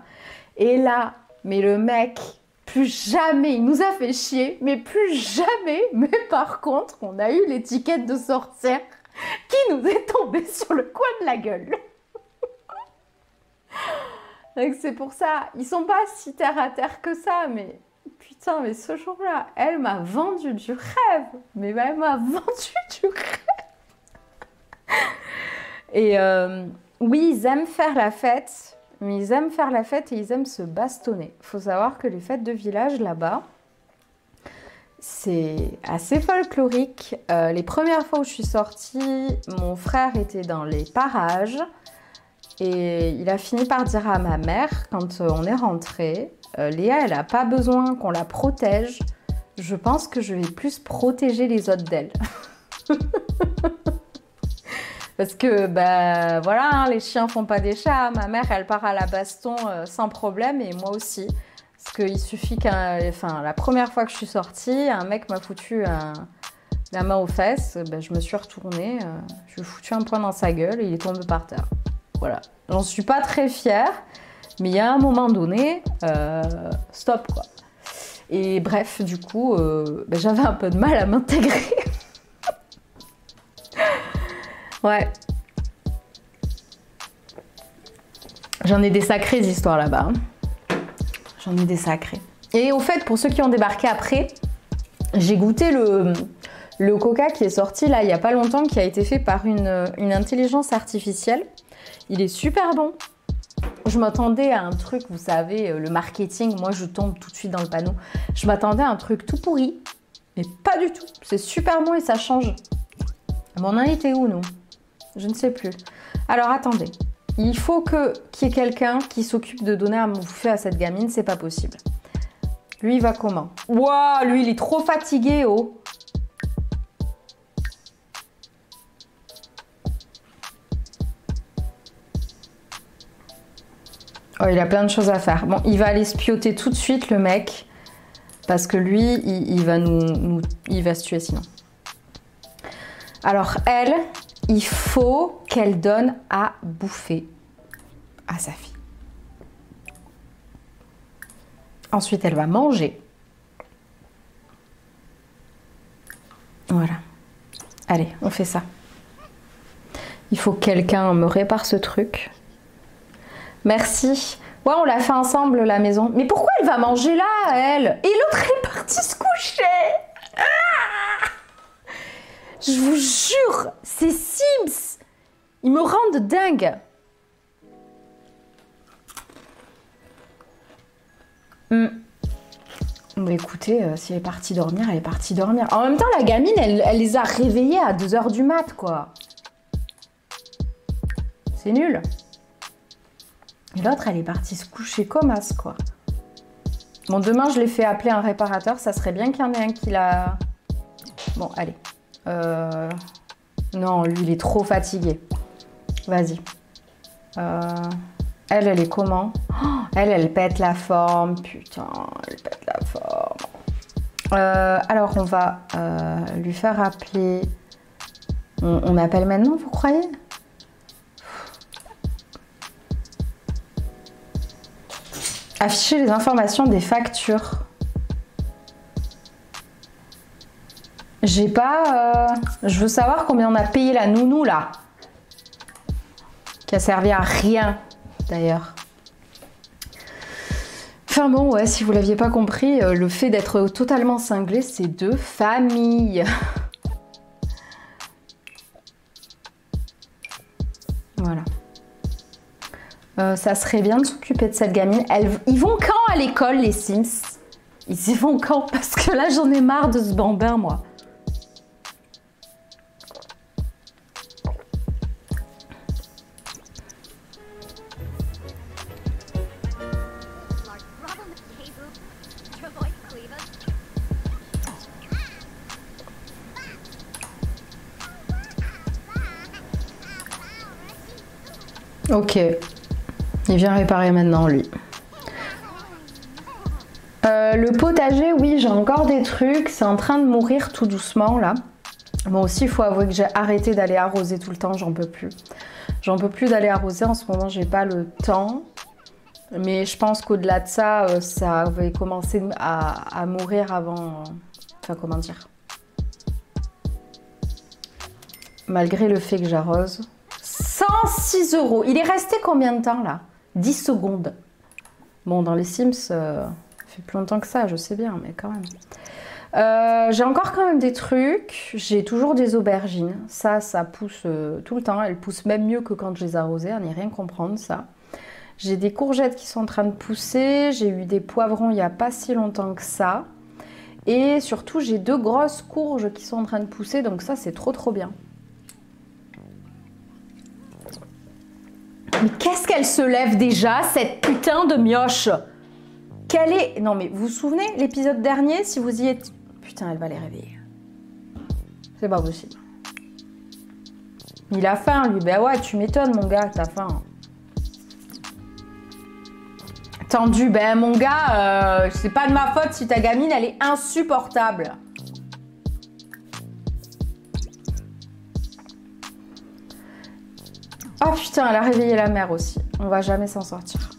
Speaker 1: Et là, mais le mec, plus jamais, il nous a fait chier, mais plus jamais. Mais par contre, on a eu l'étiquette de sorcière qui nous est tombée sur le coin de la gueule. Donc c'est pour ça, ils sont pas si terre à terre que ça, mais putain, mais ce jour-là, elle m'a vendu du rêve. Mais elle m'a vendu du rêve. Et oui, ils aiment faire la fête, mais ils aiment faire la fête et ils aiment se bastonner. Il faut savoir que les fêtes de village là-bas, c'est assez folklorique. Les premières fois où je suis sortie, mon frère était dans les parages et il a fini par dire à ma mère, quand on est rentré, Léa, elle n'a pas besoin qu'on la protège. Je pense que je vais plus protéger les autres d'elle. Parce que, bah voilà, hein, les chiens font pas des chats. Ma mère, elle part à la baston sans problème et moi aussi. Parce qu'il suffit la première fois que je suis sortie, un mec m'a foutu la main aux fesses. Ben, je me suis retournée, je lui ai foutu un poing dans sa gueule et il est tombé par terre. Voilà. J'en suis pas très fière, mais il y a un moment donné, stop quoi. Et bref, du coup, ben, j'avais un peu de mal à m'intégrer. Ouais. J'en ai des sacrées histoires là-bas. J'en ai des sacrées. Et au fait, pour ceux qui ont débarqué après, j'ai goûté le coca qui est sorti là il n'y a pas longtemps, qui a été fait par une intelligence artificielle. Il est super bon. Je m'attendais à un truc, vous savez, le marketing, moi je tombe tout de suite dans le panneau. Je m'attendais à un truc tout pourri, mais pas du tout. C'est super bon et ça change. Mais on en était où, nous? Je ne sais plus. Alors, attendez. Il faut qu'il y ait quelqu'un qui s'occupe de donner à bouffer à cette gamine. C'est pas possible. Lui, il va comment? Waouh, lui, il est trop fatigué, oh. Oh, il a plein de choses à faire. Bon, il va aller spioter tout de suite, le mec. Parce que lui, il va il va se tuer sinon. Alors, elle, il faut qu'elle donne à bouffer à sa fille. Ensuite, elle va manger. Voilà. Allez, on fait ça. Il faut que quelqu'un me répare ce truc. Merci. Ouais, on l'a fait ensemble, la maison. Mais pourquoi elle va manger là, elle? Et l'autre est partie se coucher. Ah! Je vous jure, ces Sims, ils me rendent dingue. Bah écoutez, si elle est partie dormir, elle est partie dormir. En même temps, la gamine, elle les a réveillés à 2 h du mat, quoi. C'est nul. Et l'autre, elle est partie se coucher comme as, quoi. Bon, demain, je l'ai fait appeler un réparateur. Ça serait bien qu'il y en ait un qui l'a... Bon, allez. Non, lui, il est trop fatigué. Vas-y. Elle est comment? Oh, elle pète la forme. Putain, elle pète la forme. Alors, on va lui faire appeler... On appelle maintenant, vous croyez? Afficher les informations des factures. J'ai pas... Je veux savoir combien on a payé la nounou, là. Qui a servi à rien, d'ailleurs. Enfin bon, ouais, si vous l'aviez pas compris, le fait d'être totalement cinglé, c'est de famille. Voilà. Ça serait bien de s'occuper de cette gamine. Ils vont quand à l'école, les Sims? Ils y vont quand? Parce que là, j'en ai marre de ce bambin, moi. Ok. Il vient réparer maintenant, lui. Le potager, oui, j'ai encore des trucs. C'est en train de mourir tout doucement, là. Moi aussi, il faut avouer que j'ai arrêté d'aller arroser tout le temps, j'en peux plus. J'en peux plus d'aller arroser, en ce moment, j'ai pas le temps. Mais je pense qu'au-delà de ça, ça avait commencé à mourir avant... Enfin, comment dire? Malgré le fait que j'arrose. 106 €. Il est resté combien de temps, là? 10 secondes. Bon, dans les Sims, ça fait plus longtemps que ça, je sais bien, mais quand même. J'ai encore quand même des trucs. J'ai toujours des aubergines. Ça pousse tout le temps. Elles poussent même mieux que quand je les arrosais. À n'y rien comprendre, ça. J'ai des courgettes qui sont en train de pousser. J'ai eu des poivrons il n'y a pas si longtemps que ça. Et surtout, j'ai 2 grosses courges qui sont en train de pousser. Donc ça, c'est trop bien. Mais qu'est-ce qu'elle se lève déjà, cette putain de mioche? Quelle est... Non mais vous vous souvenez, l'épisode dernier, si vous y êtes... Putain, elle va les réveiller. C'est pas possible. Il a faim, lui. Ben ouais, tu m'étonnes, mon gars, t'as faim. Tendu, ben mon gars, c'est pas de ma faute si ta gamine, elle est insupportable. Oh putain, elle a réveillé la mère aussi. On va jamais s'en sortir.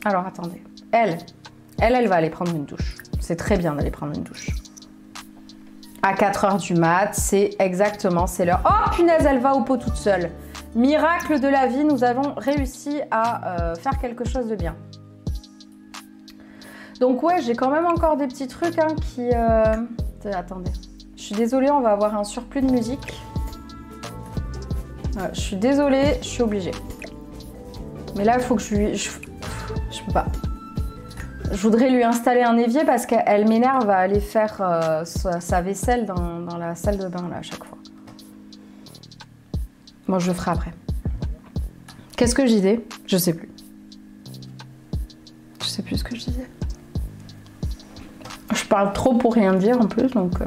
Speaker 1: Alors, attendez. Elle va aller prendre une douche. C'est très bien d'aller prendre une douche. À 4 h du mat, c'est exactement, c'est l'heure. Oh punaise, elle va au pot toute seule. Miracle de la vie, nous avons réussi à faire quelque chose de bien. Donc ouais, j'ai quand même encore des petits trucs hein, qui... Attendez. Je suis désolée, on va avoir un surplus de musique. Je suis désolée, je suis obligée. Mais là, il faut que je lui... Je peux pas. Je voudrais lui installer un évier parce qu'elle m'énerve à aller faire sa vaisselle dans la salle de bain là, à chaque fois. Moi, je le ferai après. Qu'est-ce que je disais? Je sais plus. Je sais plus ce que je disais. Je parle trop pour rien dire en plus, donc...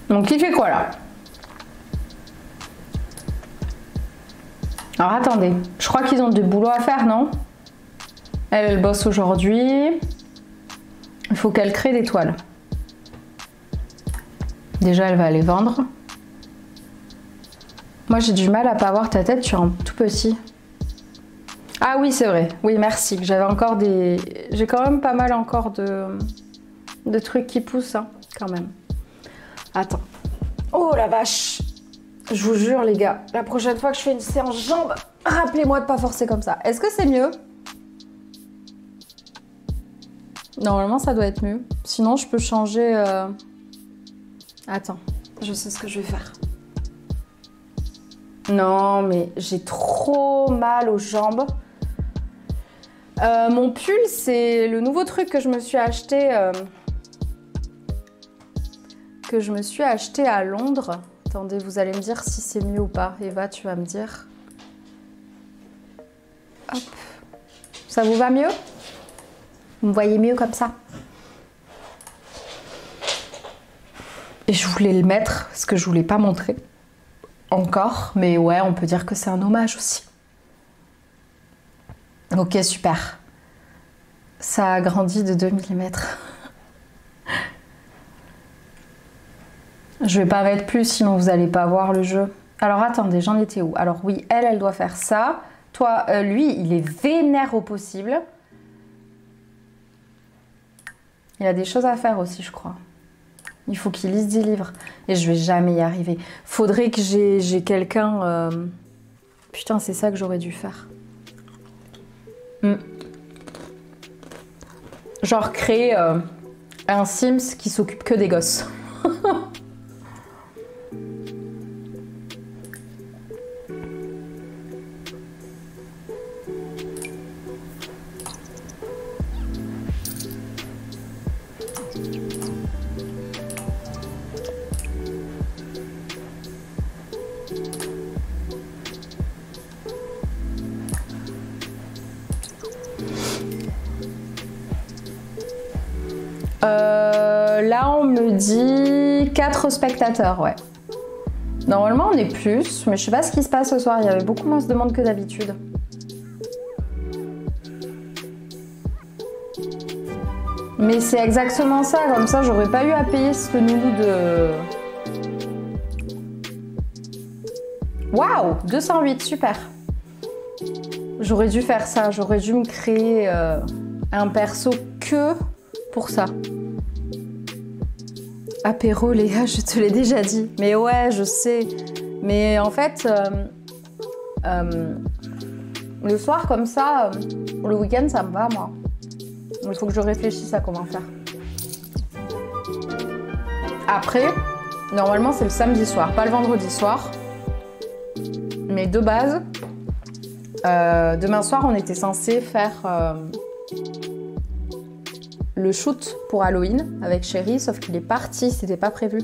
Speaker 1: Donc il fait quoi là? Alors attendez, je crois qu'ils ont du boulot à faire, non? Elle bosse aujourd'hui. Il faut qu'elle crée des toiles. Déjà elle va les vendre. Moi j'ai du mal à pas voir ta tête, tu es en tout petit. Ah oui c'est vrai, oui merci. J'avais encore des... J'ai quand même pas mal encore de trucs qui poussent hein, quand même. Attends. Oh la vache. Je vous jure les gars, la prochaine fois que je fais une séance jambes, rappelez-moi de pas forcer comme ça. Est-ce que c'est mieux? Normalement ça doit être mieux. Sinon je peux changer... Attends, je sais ce que je vais faire. Non mais j'ai trop mal aux jambes. Mon pull c'est le nouveau truc que je me suis acheté... à Londres. Attendez, vous allez me dire si c'est mieux ou pas. Eva, tu vas me dire. Hop. Ça vous va mieux? Vous me voyez mieux comme ça? Et je voulais le mettre parce que je voulais pas montrer encore. Mais ouais, on peut dire que c'est un hommage aussi. Ok, super. Ça a grandi de 2 mm. Je vais pas mettre plus, sinon vous allez pas voir le jeu. Alors attendez, j'en étais où? Alors oui, elle doit faire ça. Toi, lui, il est vénère au possible. Il a des choses à faire aussi, je crois. Il faut qu'il lise des livres. Et je vais jamais y arriver. Faudrait que j'ai quelqu'un... Putain, c'est ça que j'aurais dû faire. Genre créer un Sims qui s'occupe que des gosses. Là, on me dit 4 spectateurs, ouais. Normalement on est plus, mais je sais pas ce qui se passe ce soir, il y avait beaucoup moins de demandes que d'habitude. Mais c'est exactement ça, comme ça j'aurais pas eu à payer ce nounou de... Waouh, 208, super. J'aurais dû faire ça, j'aurais dû me créer un perso que pour ça. Apéro les gars, je te l'ai déjà dit. Mais ouais, je sais. Mais en fait, le soir comme ça, le week-end ça me va moi. Il faut que je réfléchisse à comment faire. Après, normalement c'est le samedi soir, pas le vendredi soir. Mais de base, demain soir on était censé faire le shoot pour Halloween avec Chéri, sauf qu'il est parti, c'était pas prévu.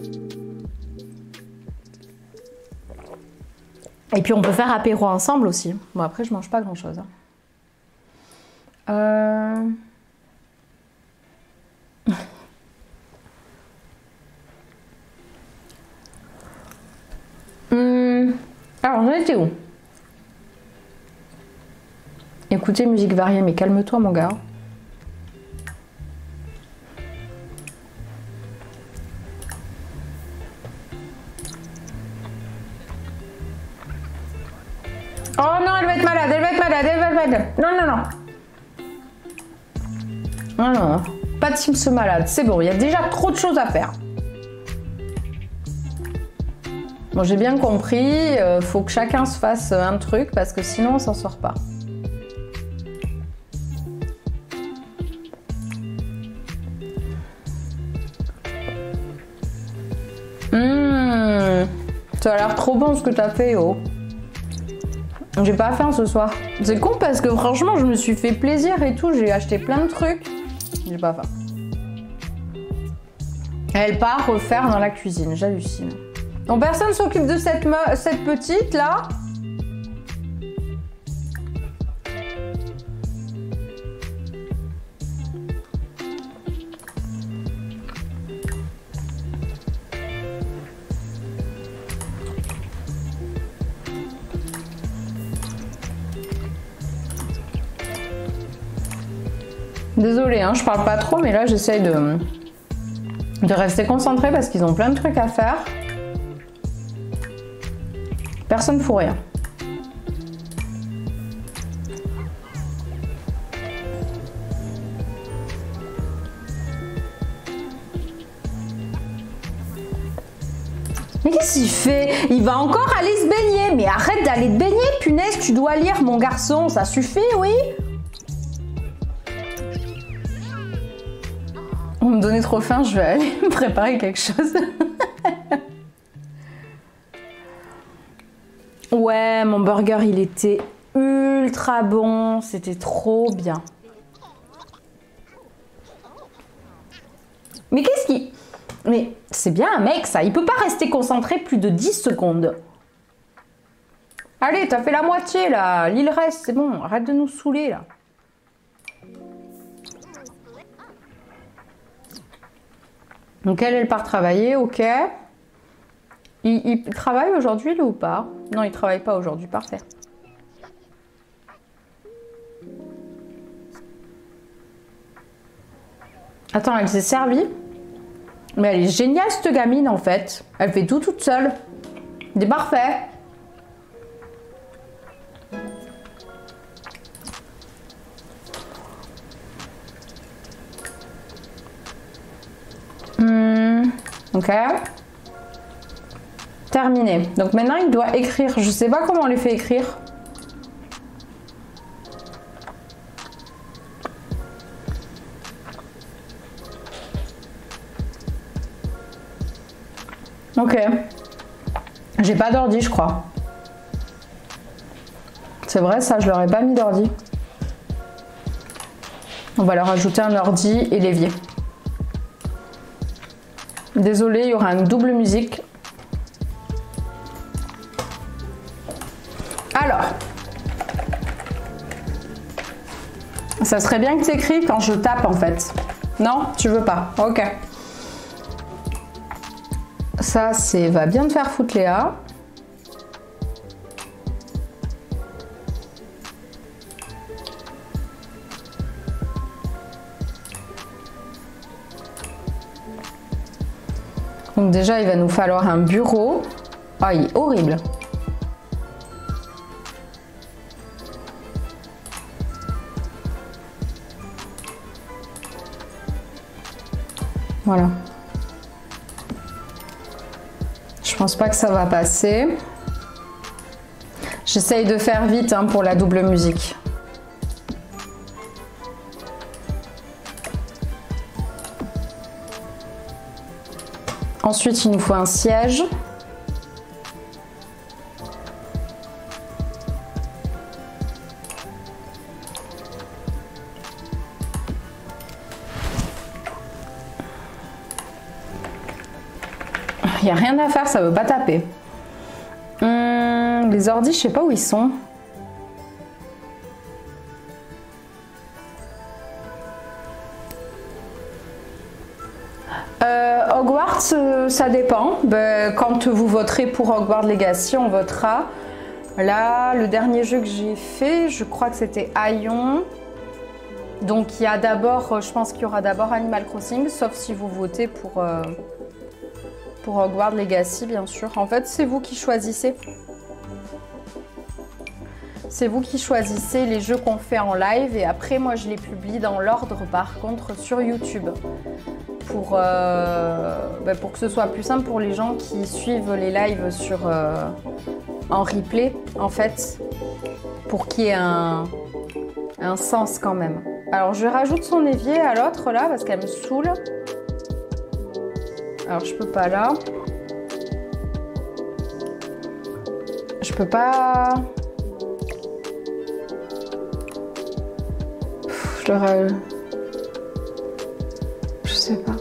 Speaker 1: Et puis on peut faire apéro ensemble aussi. Bon après je mange pas grand chose. Alors j'en étais où? Écoutez musique variée, mais calme-toi mon gars. Oh non, elle va être malade, elle va être malade, elle va être malade. Non, non, non. Non, non, pas de Sims malade, c'est bon, il y a déjà trop de choses à faire. Bon, j'ai bien compris, faut que chacun se fasse un truc parce que sinon on s'en sort pas. Ça a l'air trop bon ce que t'as fait, oh. J'ai pas faim ce soir. C'est con parce que franchement, je me suis fait plaisir et tout. J'ai acheté plein de trucs. J'ai pas faim. Elle part refaire dans la cuisine. J'hallucine. Donc personne s'occupe de cette petite là. Désolée, hein, je parle pas trop, mais là j'essaye de rester concentrée parce qu'ils ont plein de trucs à faire. Personne ne fout rien. Mais qu'est-ce qu'il fait? Il va encore aller se baigner. Mais arrête d'aller te baigner, punaise, tu dois lire mon garçon, ça suffit, oui? On me donnait trop faim, je vais aller me préparer quelque chose. Ouais, mon burger, il était ultra bon. C'était trop bien. Mais qu'est-ce qui... Mais c'est bien un mec, ça. Il peut pas rester concentré plus de 10 secondes. Allez, t'as fait la moitié, là. L'île reste, c'est bon. Arrête de nous saouler, là. Donc elle part travailler, ok. Il travaille aujourd'hui, lui, ou pas? Non, il travaille pas aujourd'hui, parfait. Attends, elle s'est servie? Mais elle est géniale, cette gamine, en fait. Elle fait tout toute seule. C'est parfait. Ok. Terminé. Donc maintenant, il doit écrire. Je sais pas comment on les fait écrire. Ok. J'ai pas d'ordi, je crois. C'est vrai, ça, je leur ai pas mis d'ordi. On va leur ajouter un ordi et l'évier. Désolée, il y aura une double musique. Alors, ça serait bien que tu écris quand je tape en fait. Non, tu veux pas. Ok. Ça, c'est va bien te faire foutre Léa. Donc déjà, il va nous falloir un bureau. Ah, il est horrible. Voilà. Je pense pas que ça va passer. J'essaye de faire vite hein, pour la double musique. Ensuite, il nous faut un siège. Il n'y a rien à faire, ça veut pas taper. Les ordis, je sais pas où ils sont. Hogwarts, ça dépend. Ben, quand vous voterez pour Hogwarts Legacy, on votera. Là, le dernier jeu que j'ai fait, je crois que c'était Aion. Donc il y a d'abord, je pense qu'il y aura d'abord Animal Crossing, sauf si vous votez pour Hogwarts Legacy, bien sûr. En fait, c'est vous qui choisissez. C'est vous qui choisissez les jeux qu'on fait en live et après, moi, je les publie dans l'ordre, par contre, sur YouTube. Pour que ce soit plus simple pour les gens qui suivent les lives en replay, en fait, pour qu'il y ait un sens quand même. Alors, je rajoute son évier à l'autre, là, parce qu'elle me saoule. Alors, je peux pas là. Je peux pas... Je sais pas.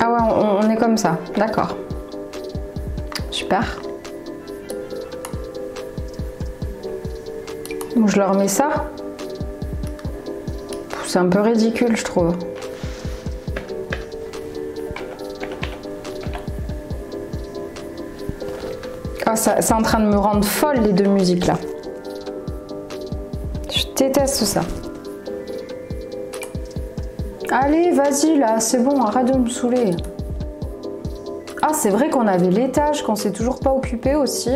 Speaker 1: Ah ouais, on est comme ça. D'accord. Super. Donc je leur mets ça. C'est un peu ridicule, je trouve. Ah, c'est en train de me rendre folle, les deux musiques, là. Je déteste ça. Allez, vas-y, là, c'est bon, arrête de me saouler. Ah, c'est vrai qu'on avait l'étage, qu'on s'est toujours pas occupé aussi.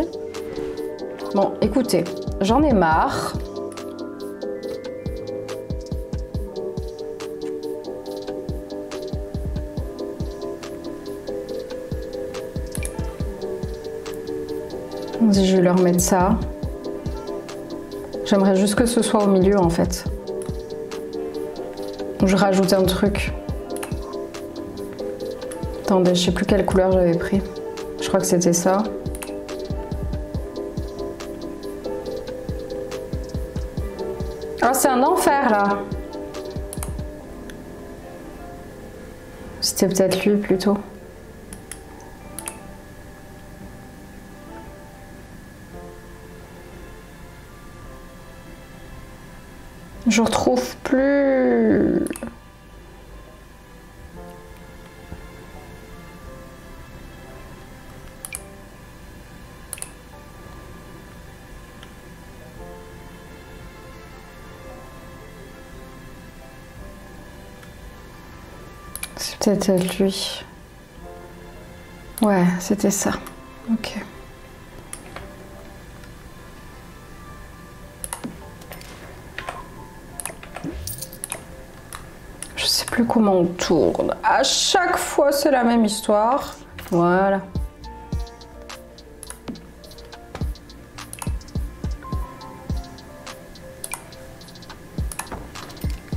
Speaker 1: Bon, écoutez, j'en ai marre. Je vais leur mettre ça. J'aimerais juste que ce soit au milieu en fait. Je rajoute un truc. Attendez, je sais plus quelle couleur j'avais pris. Je crois que c'était ça. Ah, c'est un enfer là. C'était peut-être lui plutôt. Je retrouve plus. C'est peut-être lui. Ouais, c'était ça. Ok. Je sais plus comment on tourne. À chaque fois, c'est la même histoire. Voilà.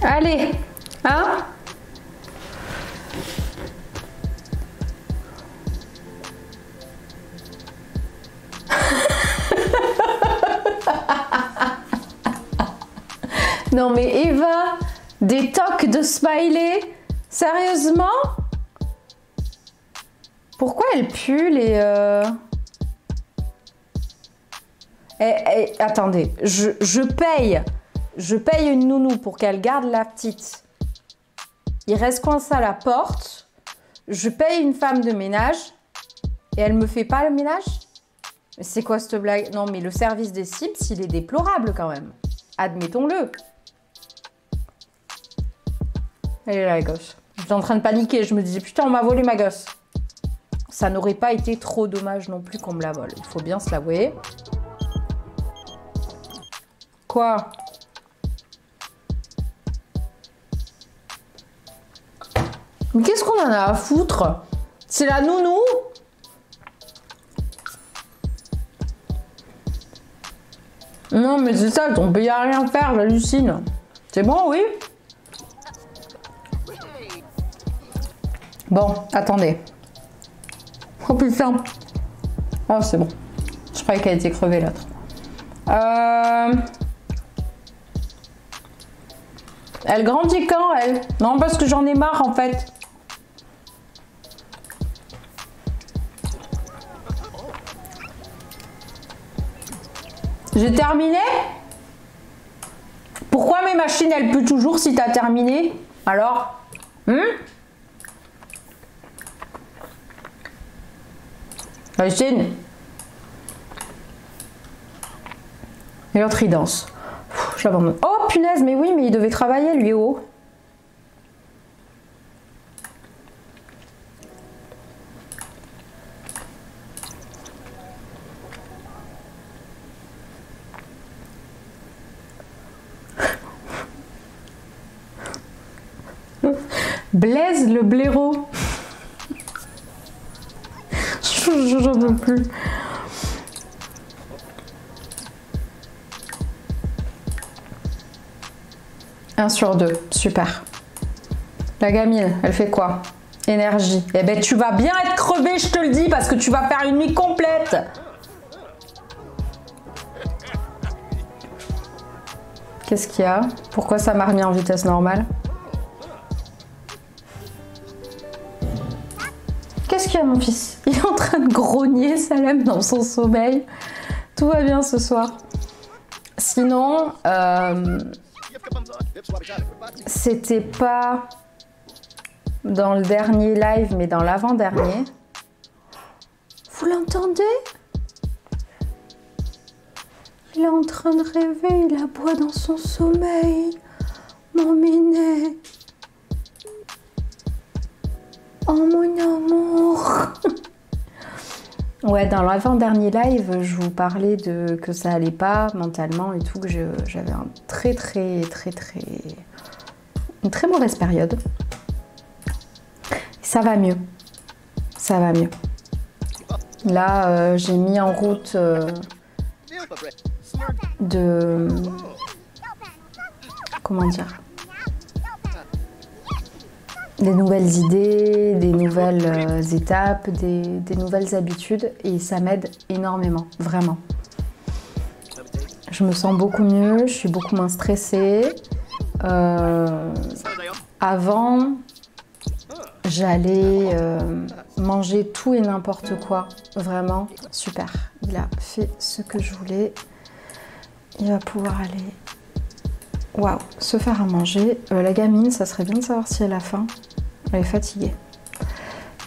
Speaker 1: Allez, hein? Non mais Eva, des tocs de smiley? Sérieusement? Pourquoi elle pue les... attendez, je paye une nounou pour qu'elle garde la petite. Il reste coincé à la porte. Je paye une femme de ménage et elle me fait pas le ménage? Mais c'est quoi cette blague? Non mais le service des Sims, il est déplorable quand même. Admettons-le. Elle est là, la gosse. J'étais en train de paniquer. Je me disais, putain, on m'a volé ma gosse. Ça n'aurait pas été trop dommage non plus qu'on me la vole. Il faut bien se l'avouer. Quoi? Mais qu'est-ce qu'on en a à foutre? C'est la nounou? Non, mais c'est ça, on peut y rien faire, j'hallucine. C'est bon, oui? Bon, attendez. Oh putain. Oh, c'est bon. Je croyais qu'elle était crevée, l'autre. Elle grandit quand, elle? Non, parce que j'en ai marre, en fait. J'ai terminé? Pourquoi mes machines, elles puent toujours si t'as terminé? Alors? Christine? Et l'autre, il danse. Je l'abandonne. Oh, punaise, mais oui, mais il devait travailler, lui, oh. Blaise le blaireau. J'en peux plus. Un sur 2, super. La gamine, elle fait quoi? Énergie. Eh ben tu vas bien être crevé, je te le dis, parce que tu vas faire une nuit complète. Qu'est-ce qu'il y a? Pourquoi ça m'a remis en vitesse normale? Qu'est-ce qu'il y a, mon fils? Il est en train de grogner, Salem, dans son sommeil. Tout va bien ce soir. Sinon, c'était pas dans le dernier live, mais dans l'avant-dernier. Vous l'entendez? Il est en train de rêver, il aboie dans son sommeil. Mon minet. Oh mon amour. Ouais, dans l'avant-dernier live, je vous parlais de que ça allait pas mentalement et tout, que j'avais une très mauvaise période. Ça va mieux. Ça va mieux. Là, j'ai mis en route comment dire? Des nouvelles idées, des nouvelles étapes, des nouvelles habitudes et ça m'aide énormément, vraiment. Je me sens beaucoup mieux, je suis beaucoup moins stressée. Avant, j'allais manger tout et n'importe quoi, vraiment super. Il a fait ce que je voulais, il va pouvoir aller, waouh, se faire à manger. La gamine, ça serait bien de savoir si elle a faim. Elle est fatiguée.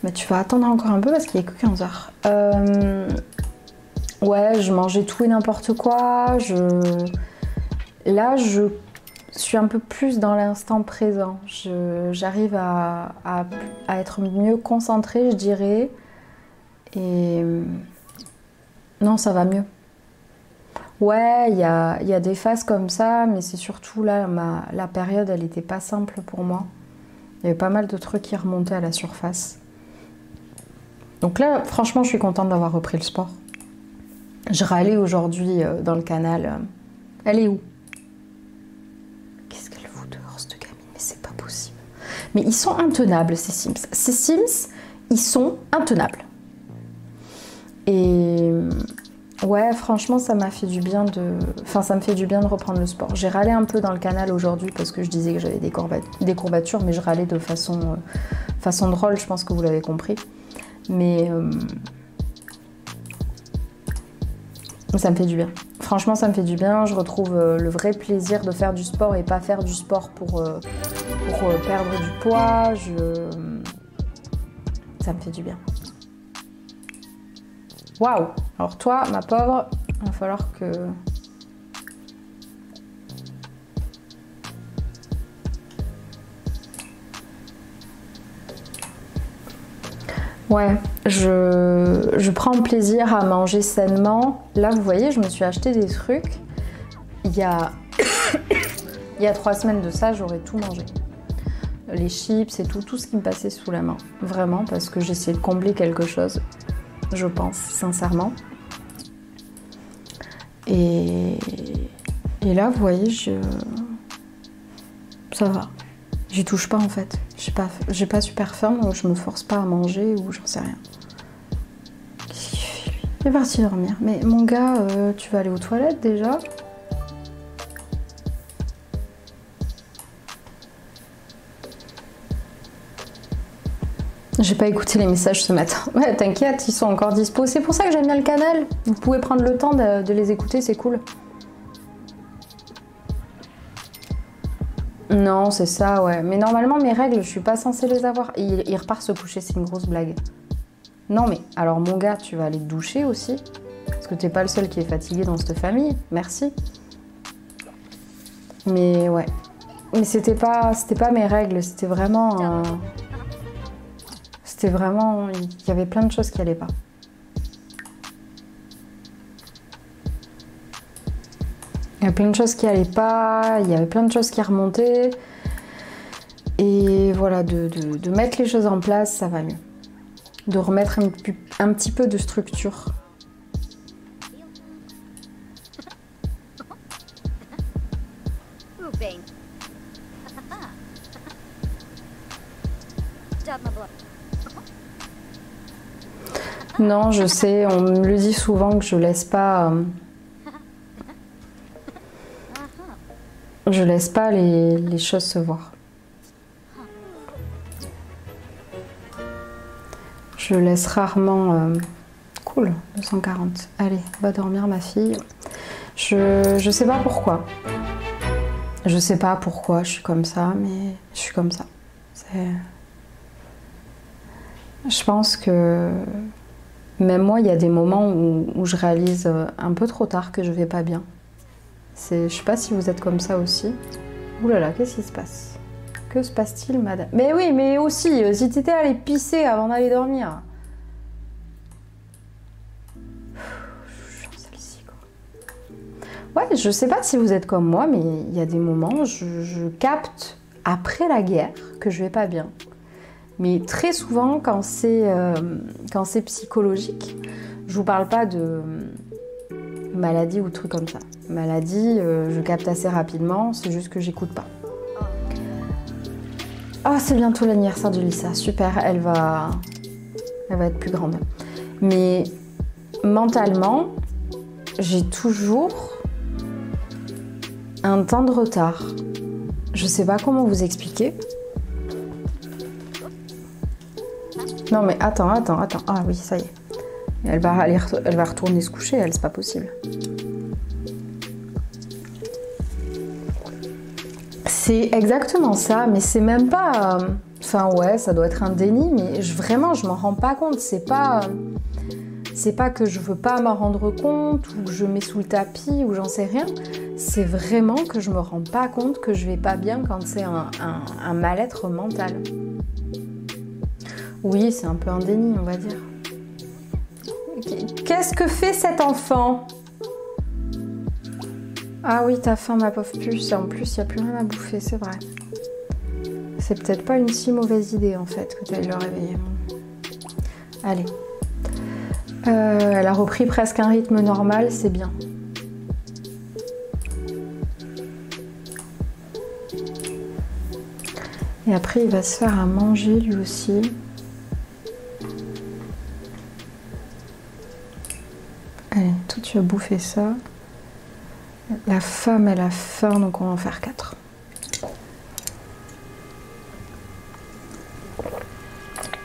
Speaker 1: Mais tu vas attendre encore un peu parce qu'il est que 15h. Ouais, je mangeais tout et n'importe quoi. Là, je suis un peu plus dans l'instant présent. J'arrive à être mieux concentrée, je dirais. Et non, ça va mieux. Ouais, il y a des phases comme ça, mais c'est surtout là, la période, elle n'était pas simple pour moi. Il y avait pas mal de trucs qui remontaient à la surface. Donc là, franchement, je suis contente d'avoir repris le sport. Je râlais aujourd'hui dans le canal. Elle est où? Qu'est-ce qu'elle fout dehors, cette gamine? Mais c'est pas possible. Mais ils sont intenables, ces Sims. Ces Sims, ils sont intenables. Et ouais, franchement, ça m'a fait du bien ça me fait du bien de reprendre le sport. J'ai râlé un peu dans le canal aujourd'hui parce que je disais que j'avais des courbatures, mais je râlais de façon drôle, je pense que vous l'avez compris. Mais ça me fait du bien. Franchement, ça me fait du bien. Je retrouve le vrai plaisir de faire du sport et pas faire du sport pour perdre du poids. Ça me fait du bien. Waouh! Alors toi, ma pauvre, il va falloir que... Ouais, je prends plaisir à manger sainement. Là, vous voyez, je me suis acheté des trucs. Il y a 3 semaines de ça, j'aurais tout mangé. Les chips et tout ce qui me passait sous la main. Vraiment, parce que j'essayais de combler quelque chose. Je pense, sincèrement. Et là, vous voyez, ça va. J'y touche pas en fait. J'ai pas super faim, donc je me force pas à manger ou j'en sais rien. Il est parti dormir. Mais mon gars, tu vas aller aux toilettes déjà? J'ai pas écouté les messages ce matin. Ouais, t'inquiète, ils sont encore dispo. C'est pour ça que j'aime bien le canal. Vous pouvez prendre le temps de les écouter, c'est cool. Non, c'est ça, ouais. Mais normalement, mes règles, je suis pas censée les avoir. Il repart se coucher, c'est une grosse blague. Non, mais alors, mon gars, tu vas aller te doucher aussi. Parce que t'es pas le seul qui est fatigué dans cette famille. Merci. Mais ouais. Mais c'était pas mes règles, c'était vraiment... C'était vraiment... Il y avait plein de choses qui allaient pas. Il y a plein de choses qui allaient pas, il y avait plein de choses qui remontaient. Et voilà, de mettre les choses en place, ça va mieux. De remettre un petit peu de structure. Non, je sais, on me le dit souvent que je laisse pas... Je laisse pas les choses se voir. Je laisse rarement... Cool, 240. Allez, va dormir ma fille. Je sais pas pourquoi. Je sais pas pourquoi je suis comme ça, mais je suis comme ça. Je pense que... Même moi, il y a des moments où je réalise un peu trop tard que je vais pas bien. Je sais pas si vous êtes comme ça aussi. Ouh là là, qu'est-ce qui se passe? Que se passe-t-il, madame? Mais oui, mais aussi, si t'étais allée pisser avant d'aller dormir. Celle-ci, quoi. Ouais, je sais pas si vous êtes comme moi, mais il y a des moments, je capte après la guerre que je vais pas bien. Mais très souvent, quand c'est psychologique, je vous parle pas de maladie ou trucs comme ça. Maladie, je capte assez rapidement, c'est juste que j'écoute pas. Ah, c'est bientôt l'anniversaire de Lisa, super, elle va être plus grande. Mais mentalement, j'ai toujours un temps de retard. Je sais pas comment vous expliquer. Non mais attends. Ah oui, ça y est. Elle va retourner se coucher, elle, c'est pas possible. C'est exactement ça, mais c'est même pas... Enfin ouais, ça doit être un déni, mais vraiment, je m'en rends pas compte. C'est pas que je veux pas m'en rendre compte, ou que je mets sous le tapis, ou j'en sais rien. C'est vraiment que je me rends pas compte que je vais pas bien quand c'est un mal-être mental. Oui, c'est un peu un déni, on va dire. Qu'est-ce que fait cet enfant? Ah oui, t'as faim, ma pauvre puce. En plus, il n'y a plus rien à bouffer, c'est vrai. C'est peut-être pas une si mauvaise idée, en fait, que tu ailles le réveiller. Allez. Elle a repris presque un rythme normal, c'est bien. Et après, il va se faire à manger, lui aussi. Allez, toi tu vas bouffer ça. La femme, elle a faim, donc on va en faire 4.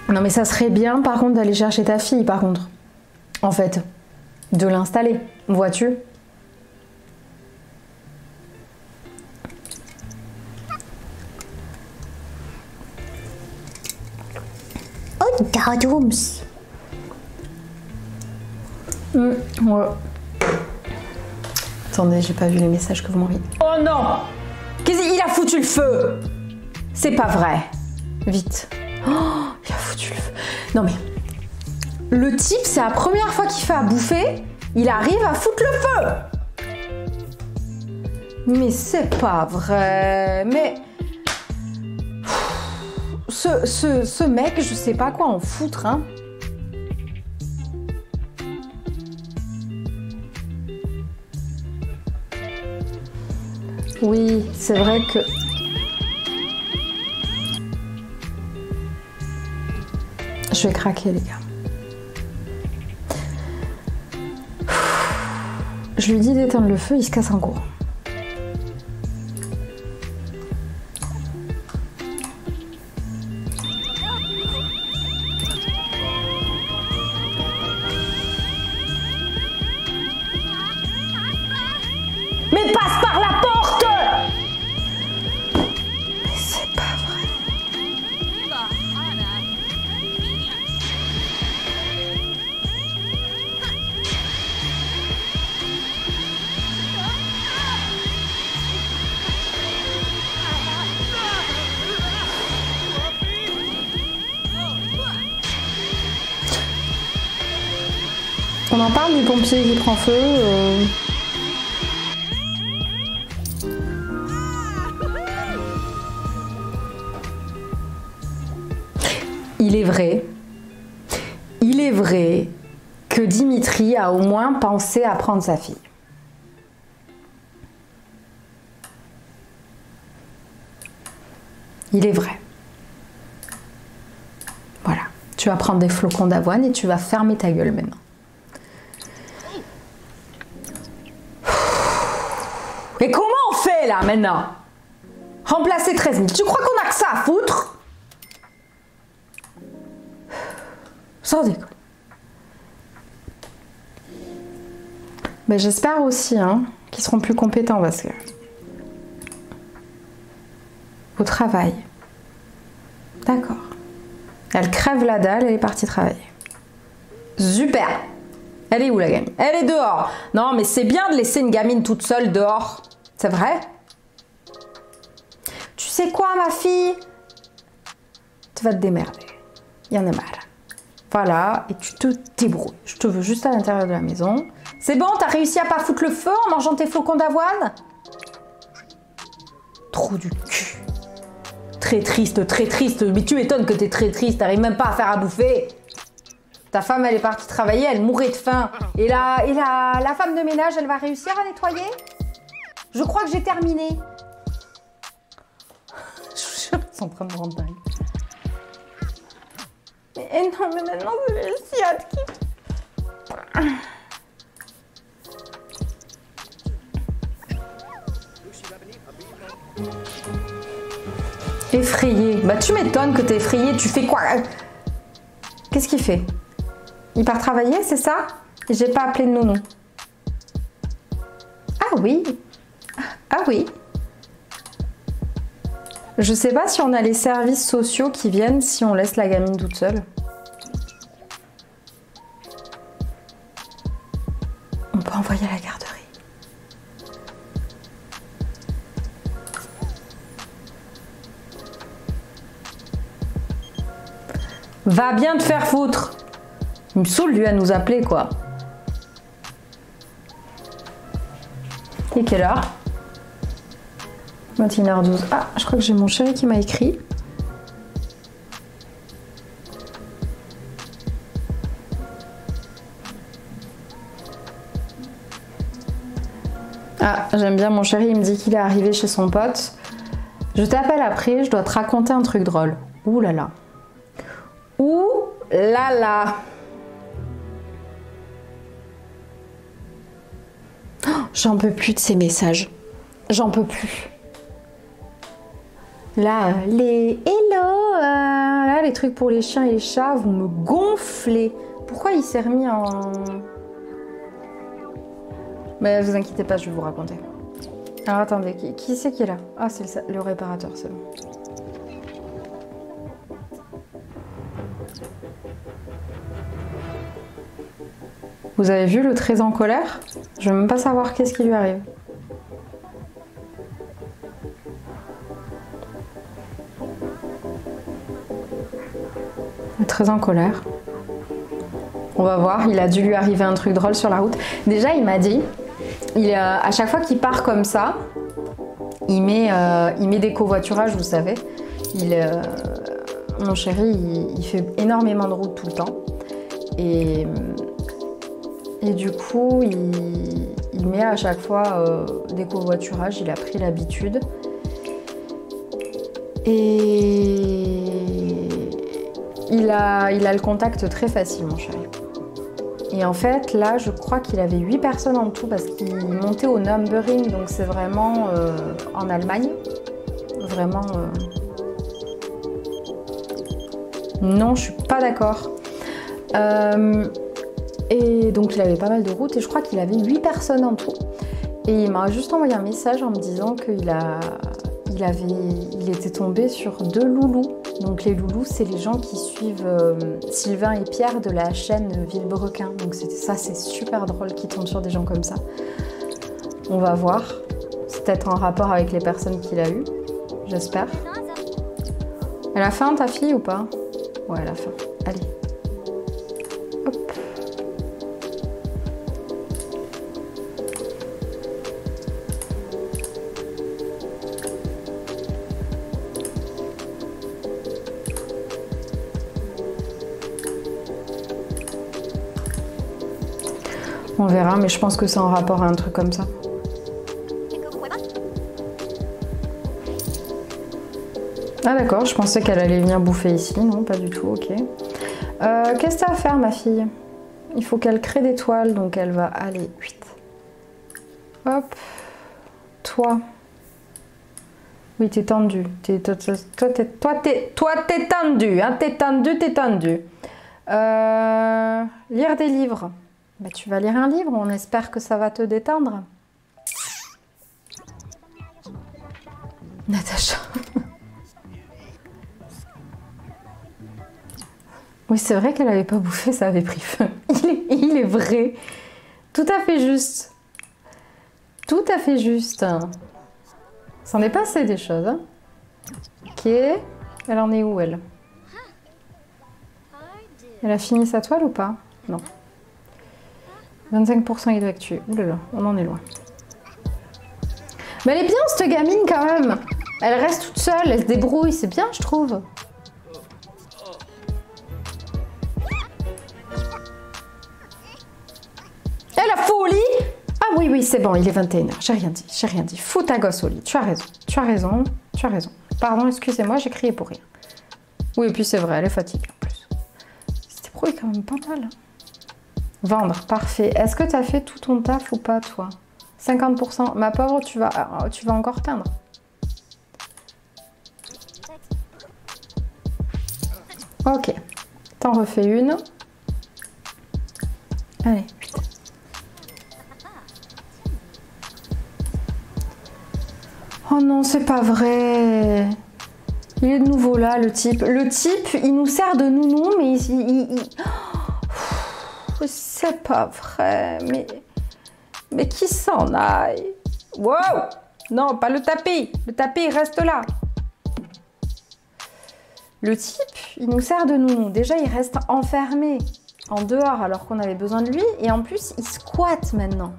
Speaker 1: Non mais ça serait bien par contre d'aller chercher ta fille par contre. En fait, de l'installer, vois-tu? Oh, Dadums. Ouais. Attendez, j'ai pas vu les messages que vous m'envoyez. Oh non! Il a foutu le feu! C'est pas vrai. Vite. Oh, il a foutu le feu. Non mais, Le type, c'est la première fois qu'il fait à bouffer, il arrive à foutre le feu. Mais c'est pas vrai. Mais ce mec, je sais pas quoi en foutre, hein. Oui, c'est vrai que... Je vais craquer, les gars. Je lui dis d'éteindre le feu, il se casse un courant. Mais passe par la porte! Mais c'est pas vrai. On en parle du pompier qui prend feu. Il est vrai que Dimitri a au moins pensé à prendre sa fille. Il est vrai. Voilà. Tu vas prendre des flocons d'avoine et tu vas fermer ta gueule maintenant. Et comment on fait là maintenant? Remplacer 13 000. Tu crois qu'on a que ça à foutre? Sans déconner. Mais j'espère aussi hein, qu'ils seront plus compétents parce que au travail. D'accord. Elle crève la dalle, elle est partie travailler. Super. Elle est où la gamine? Elle est dehors. Non mais c'est bien de laisser une gamine toute seule dehors. C'est vrai? Tu sais quoi ma fille? Tu vas te démerder. Il y en a marre. Voilà, et tu te débrouilles. Je te veux juste à l'intérieur de la maison. C'est bon, t'as réussi à pas foutre le feu en mangeant tes flocons d'avoine? Trou du cul. Très triste, mais tu m'étonnes que t'es très triste, t'arrives même pas à faire à bouffer. Ta femme, elle est partie travailler, elle mourait de faim. Et la femme de ménage, elle va réussir à nettoyer? Je crois que j'ai terminé. Je vous jure, ils sont en train de me rendre dingue. Mais non, mais maintenant, c'est les chiottes qui... Effrayé. Bah tu m'étonnes que t'es effrayé. Tu fais quoi? Qu'est-ce qu'il fait? Il part travailler, c'est ça? Et j'ai pas appelé de nounou. Ah oui. Ah oui. Je sais pas si on a les services sociaux qui viennent si on laisse la gamine toute seule. On peut envoyer à la garderie. Va bien te faire foutre. Il me saoule lui à nous appeler quoi. Et quelle heure? 21h12. Ah, je crois que j'ai mon chéri qui m'a écrit. Ah, j'aime bien mon chéri, il me dit qu'il est arrivé chez son pote. Je t'appelle après, je dois te raconter un truc drôle. Ouh là là. Ouh là là. Oh, j'en peux plus de ces messages. J'en peux plus. Là, les hello, là, les trucs pour les chiens et les chats, vous me gonflez. Pourquoi il s'est remis en... Mais vous inquiétez pas, je vais vous raconter. Alors attendez, qui c'est qui est là? Ah, c'est le réparateur, c'est bon. Vous avez vu le très en colère? Je veux même pas savoir qu'est-ce qui lui arrive. Très en colère. On va voir, il a dû lui arriver un truc drôle sur la route. Déjà, il m'a dit, à chaque fois qu'il part comme ça, il met des covoiturages, vous savez. Mon chéri, il fait énormément de route tout le temps. Et du coup, il met à chaque fois des covoiturages, il a pris l'habitude. Et il a le contact très facile, mon chéri. Et en fait, là, je crois qu'il avait 8 personnes en tout parce qu'il montait au numbering, donc c'est vraiment en Allemagne. Vraiment... Non, je suis pas d'accord. Et donc, il avait pas mal de routes et je crois qu'il avait 8 personnes en tout. Et il m'a juste envoyé un message en me disant qu'il était tombé sur 2 loulous. Donc les loulous, c'est les gens qui suivent Sylvain et Pierre de la chaîne Villebrequin. Donc ça, c'est super drôle qu'ils tombent sur des gens comme ça. On va voir. C'est peut-être en rapport avec les personnes qu'il a eues. J'espère. Elle a faim, ta fille, ou pas? Ouais, elle a faim. Allez. Hop. On verra, mais je pense que c'est en rapport à un truc comme ça. Ah d'accord, je pensais qu'elle allait venir bouffer ici. Non, pas du tout, ok. Qu'est-ce que tu as à faire, ma fille? Il faut qu'elle crée des toiles, donc elle va aller vite. Hop. Toi. Oui, t'es tendu. Toi, t'es tendu. Hein, t'es tendu, t'es tendu. Lire des livres. Bah, tu vas lire un livre, on espère que ça va te détendre. Natacha. Oui, c'est vrai qu'elle n'avait pas bouffé, ça avait pris feu. Il est vrai. Tout à fait juste. Tout à fait juste. C'en est passé des choses. Hein. Ok. Elle en est où, elle? Elle a fini sa toile ou pas? Non. 25% il doit tuer. Oulala, on en est loin. Mais elle est bien, cette gamine, quand même. Elle reste toute seule, elle se débrouille. C'est bien, je trouve. Et la folie! Ah oui, oui, c'est bon, il est 21h. J'ai rien dit, j'ai rien dit. Fous ta gosse au lit. Tu as raison, tu as raison, tu as raison. Pardon, excusez-moi, j'ai crié pour rien. Oui, et puis c'est vrai, elle est fatiguée en plus. C'était débrouillé quand même pas mal. Vendre, parfait. Est-ce que tu as fait tout ton taf ou pas, toi? 50%. Ma pauvre, tu vas encore teindre. Ok. T'en refais une. Allez. Oh non, c'est pas vrai. Il est de nouveau là, le type. Le type, il nous sert de nounou, mais c'est pas vrai. Mais qui s'en aille? Wow! Non, pas le tapis. Le tapis, il reste là. Le type, il nous sert de nounou. Déjà, il reste enfermé en dehors alors qu'on avait besoin de lui. Et en plus, il squatte maintenant.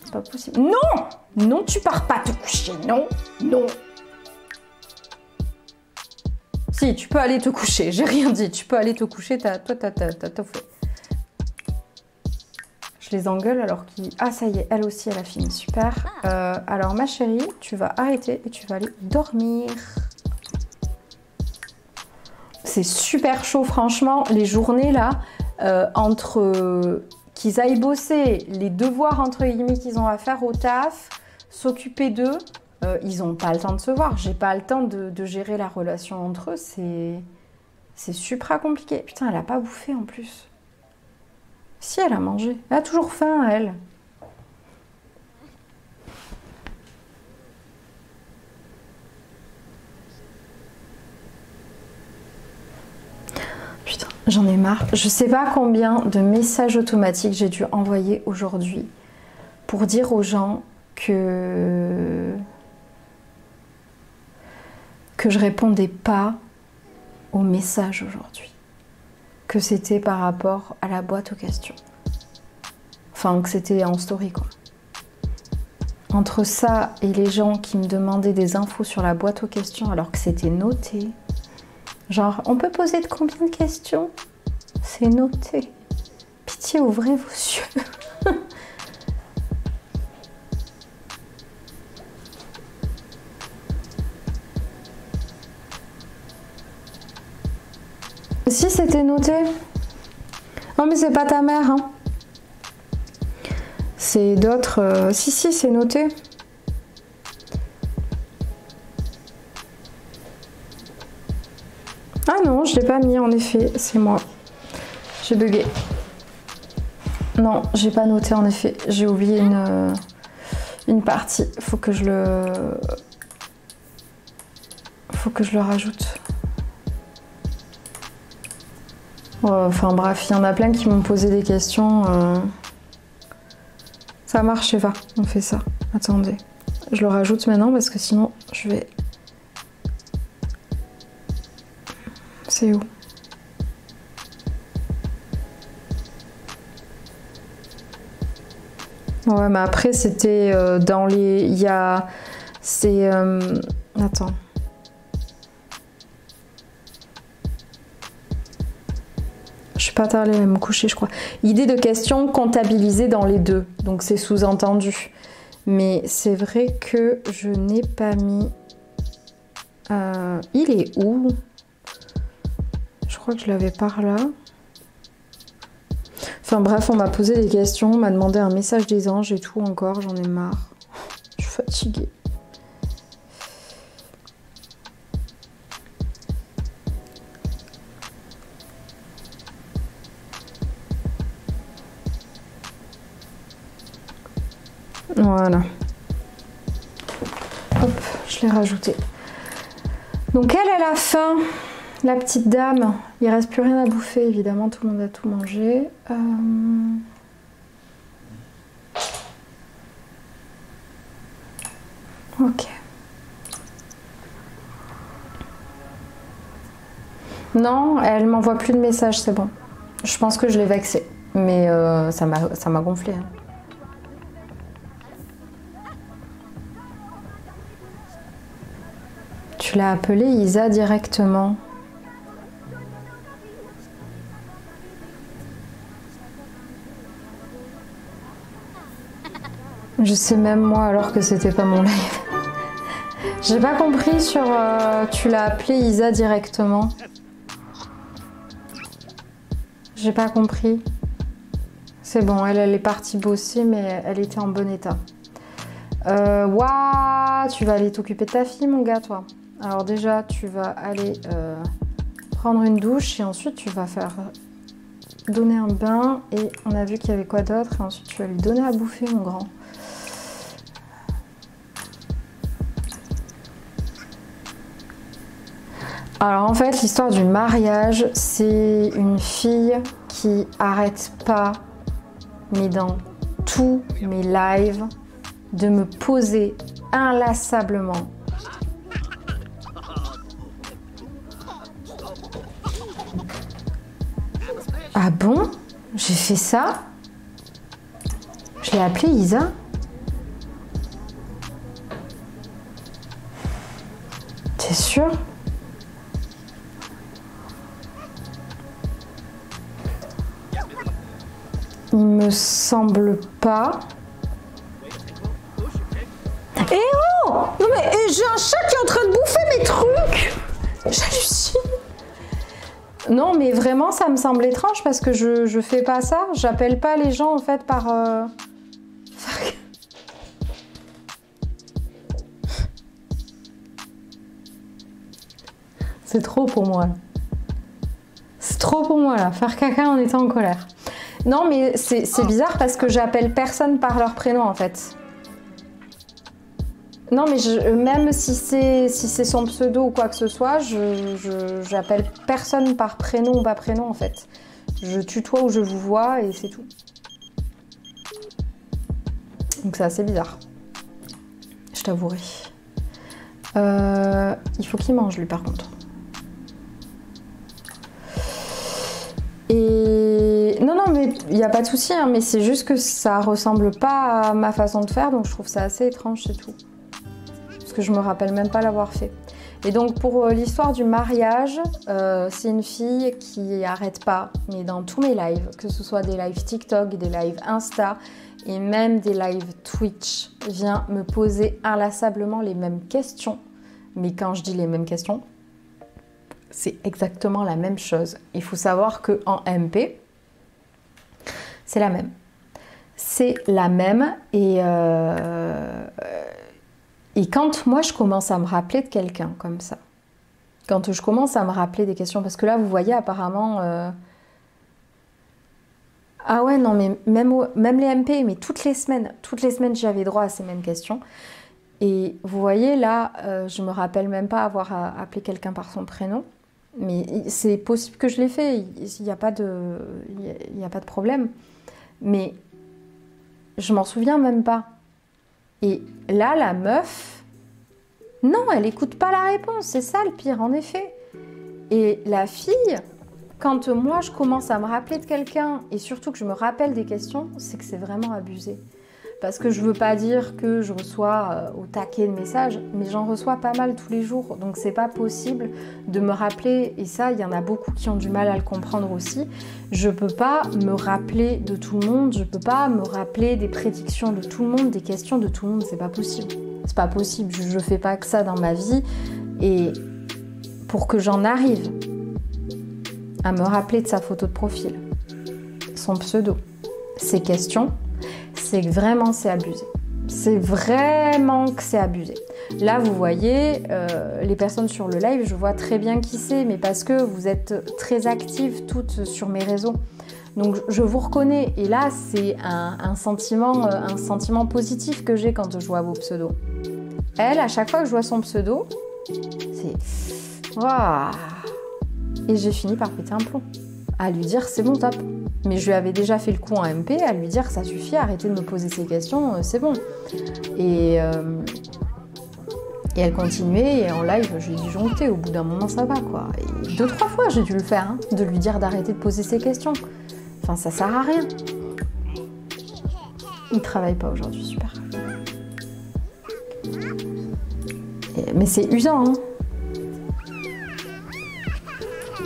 Speaker 1: C'est pas possible. Non! Non, tu pars pas te coucher. Non, non. Si, tu peux aller te coucher. J'ai rien dit. Tu peux aller te coucher. Toi, t'as tout fait. Je les engueule alors qu'il... Ah, ça y est, elle aussi, elle a fini. Super. Alors, ma chérie, tu vas arrêter et tu vas aller dormir. C'est super chaud, franchement. Les journées, là, entre... qu'ils aillent bosser, les devoirs, entre guillemets, qu'ils ont à faire au taf, s'occuper d'eux, ils n'ont pas le temps de se voir. J'ai pas le temps de gérer la relation entre eux. C'est super compliqué. Putain, elle a pas bouffé en plus. Si, elle a mangé. Elle a toujours faim, elle. Putain, j'en ai marre. Je sais pas combien de messages automatiques j'ai dû envoyer aujourd'hui pour dire aux gens que je répondais pas aux messages aujourd'hui. que c'était par rapport à la boîte aux questions. Enfin, que c'était en story, quoi. Entre ça et les gens qui me demandaient des infos sur la boîte aux questions alors que c'était noté. Genre, on peut poser de combien de questions? C'est noté. Pitié, ouvrez vos yeux. Si, c'était noté. Non, mais c'est pas ta mère, hein. C'est d'autres... Si, c'est noté. Ah non, je l'ai pas mis, en effet. C'est moi. J'ai bugué. Non, j'ai pas noté, en effet. J'ai oublié une partie. Faut que je le rajoute. Enfin bref, il y en a plein qui m'ont posé des questions. Ça marche, Eva, on fait ça. Attendez, je le rajoute maintenant parce que sinon je vais... C'est où? Ouais, mais après c'était dans les... Il y a... C'est... Attends. Je suis pas tardée à me coucher, je crois. Idée de question comptabilisée dans les deux. Donc c'est sous-entendu. Mais c'est vrai que je n'ai pas mis... il est où? Je crois que je l'avais par là. Enfin bref, on m'a posé des questions, on m'a demandé un message des anges et tout encore. J'en ai marre. Je suis fatiguée. Voilà. Hop, je l'ai rajouté. Donc elle a faim, la petite dame. Il reste plus rien à bouffer, évidemment, tout le monde a tout mangé. Ok. Non, elle m'envoie plus de messages, c'est bon. Je pense que je l'ai vexée, mais ça m'a gonflé. Hein. Tu l'as appelée Isa directement. Je sais même moi alors que c'était pas mon live. J'ai pas compris sur... tu l'as appelée Isa directement. J'ai pas compris. C'est bon, elle est partie bosser mais elle était en bon état. Waouh, tu vas aller t'occuper de ta fille mon gars toi. Alors déjà tu vas aller prendre une douche et ensuite tu vas faire donner un bain et on a vu qu'il y avait quoi d'autre et ensuite tu vas lui donner à bouffer mon grand. Alors en fait l'histoire du mariage c'est une fille qui arrête pas mais dans tous mes lives de me poser inlassablement ah bon? J'ai fait ça? Je l'ai appelée Isa? T'es sûr? Il me semble pas. Eh oh! Non mais j'ai un chat qui est en train de bouffer mes trucs! J'hallucine! Non mais vraiment ça me semble étrange parce que je fais pas ça. J'appelle pas les gens en fait par... C'est trop pour moi. C'est trop pour moi là, faire caca en étant en colère. Non mais c'est bizarre parce que j'appelle personne par leur prénom en fait. Non mais même si c'est son pseudo ou quoi que ce soit, j'appelle personne par prénom ou pas prénom en fait. Je tutoie ou je vous vois et c'est tout. Donc c'est assez bizarre. Je t'avouerai. Il faut qu'il mange lui par contre. il n'y a pas de souci, hein, mais c'est juste que ça ressemble pas à ma façon de faire, donc je trouve ça assez étrange, c'est tout. Parce que je me rappelle même pas l'avoir fait. Et donc pour l'histoire du mariage, c'est une fille qui arrête pas, mais dans tous mes lives, que ce soit des lives TikTok, des lives Insta et même des lives Twitch, vient me poser inlassablement les mêmes questions. Mais quand je dis les mêmes questions, c'est exactement la même chose. Il faut savoir qu'en MP, c'est la même. C'est la même et quand moi je commence à me rappeler de quelqu'un comme ça, quand je commence à me rappeler des questions, parce que là vous voyez apparemment... Ah ouais non mais même les MP, mais toutes les semaines j'avais droit à ces mêmes questions. Et vous voyez là, je me rappelle même pas avoir appelé quelqu'un par son prénom. Mais c'est possible que je l'ai fait, il n'y a pas de problème. Mais je m'en souviens même pas. Et là, la meuf, non, elle écoute pas la réponse, c'est ça le pire, en effet. Et la fille, quand moi je commence à me rappeler de quelqu'un, et surtout que je me rappelle des questions, c'est que c'est vraiment abusé. Parce que je veux pas dire que je reçois au taquet de messages, mais j'en reçois pas mal tous les jours. Donc c'est pas possible de me rappeler, et ça, il y en a beaucoup qui ont du mal à le comprendre aussi. Je peux pas me rappeler de tout le monde, je peux pas me rappeler des prédictions de tout le monde, des questions de tout le monde, c'est pas possible. C'est pas possible, je fais pas que ça dans ma vie. Et pour que j'en arrive à me rappeler de sa photo de profil, son pseudo, ses questions, c'est vraiment c'est abusé. C'est vraiment que c'est abusé. Là, vous voyez, les personnes sur le live, je vois très bien qui c'est, mais parce que vous êtes très actives toutes sur mes réseaux. Donc, je vous reconnais. Et là, c'est un sentiment positif que j'ai quand je vois vos pseudos. Elle, à chaque fois que je vois son pseudo, c'est... Waouh. Et j'ai fini par péter un plomb. À lui dire, c'est bon, top. Mais je lui avais déjà fait le coup en MP, à lui dire, ça suffit, arrêtez de me poser ces questions, c'est bon. Et elle continuait, et en live, je lui ai disjoncté, au bout d'un moment, ça va, quoi. Et 2-3 fois, j'ai dû le faire, hein, de lui dire d'arrêter de poser ces questions. Enfin, ça sert à rien. Il travaille pas aujourd'hui, super. Mais c'est usant, hein.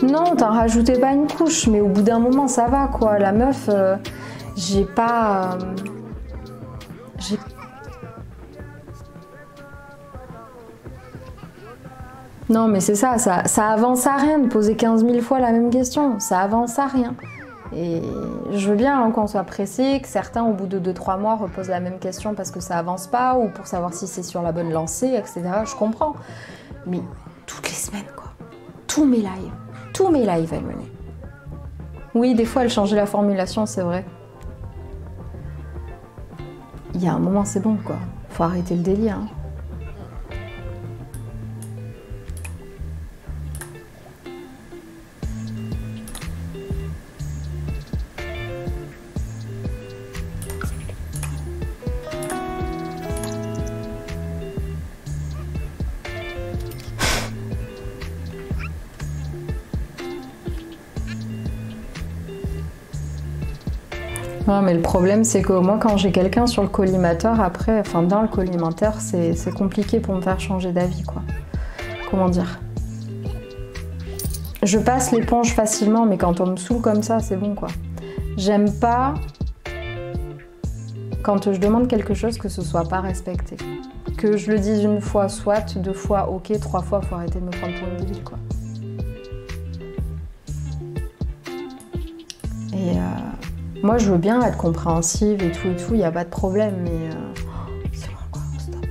Speaker 1: Non, t'en rajoutais pas une couche, mais au bout d'un moment, ça va, quoi. La meuf, j'ai pas... Non, mais c'est ça avance à rien de poser 15 000 fois la même question. Ça avance à rien. Et je veux bien qu'on soit pressé, que certains, au bout de 2-3 mois, reposent la même question parce que ça avance pas, ou pour savoir si c'est sur la bonne lancée, etc. Je comprends. Mais toutes les semaines, quoi. Tous mes lives, elle menait. Oui, des fois, elle changeait la formulation, c'est vrai. Il y a un moment, c'est bon, quoi. Faut arrêter le délire, hein. Non, mais le problème, c'est que moi, quand j'ai quelqu'un sur le collimateur, après, enfin, dans le collimateur, c'est compliqué pour me faire changer d'avis, quoi. Comment dire? Je passe l'éponge facilement, mais quand on me saoule comme ça, c'est bon, quoi. J'aime pas quand je demande quelque chose que ce soit pas respecté. Que je le dise une fois, soit, 2 fois, ok, 3 fois, faut arrêter de me prendre pour une débile, quoi. Et moi, je veux bien être compréhensive et tout, il n'y a pas de problème, mais c'est bon, quoi, stop.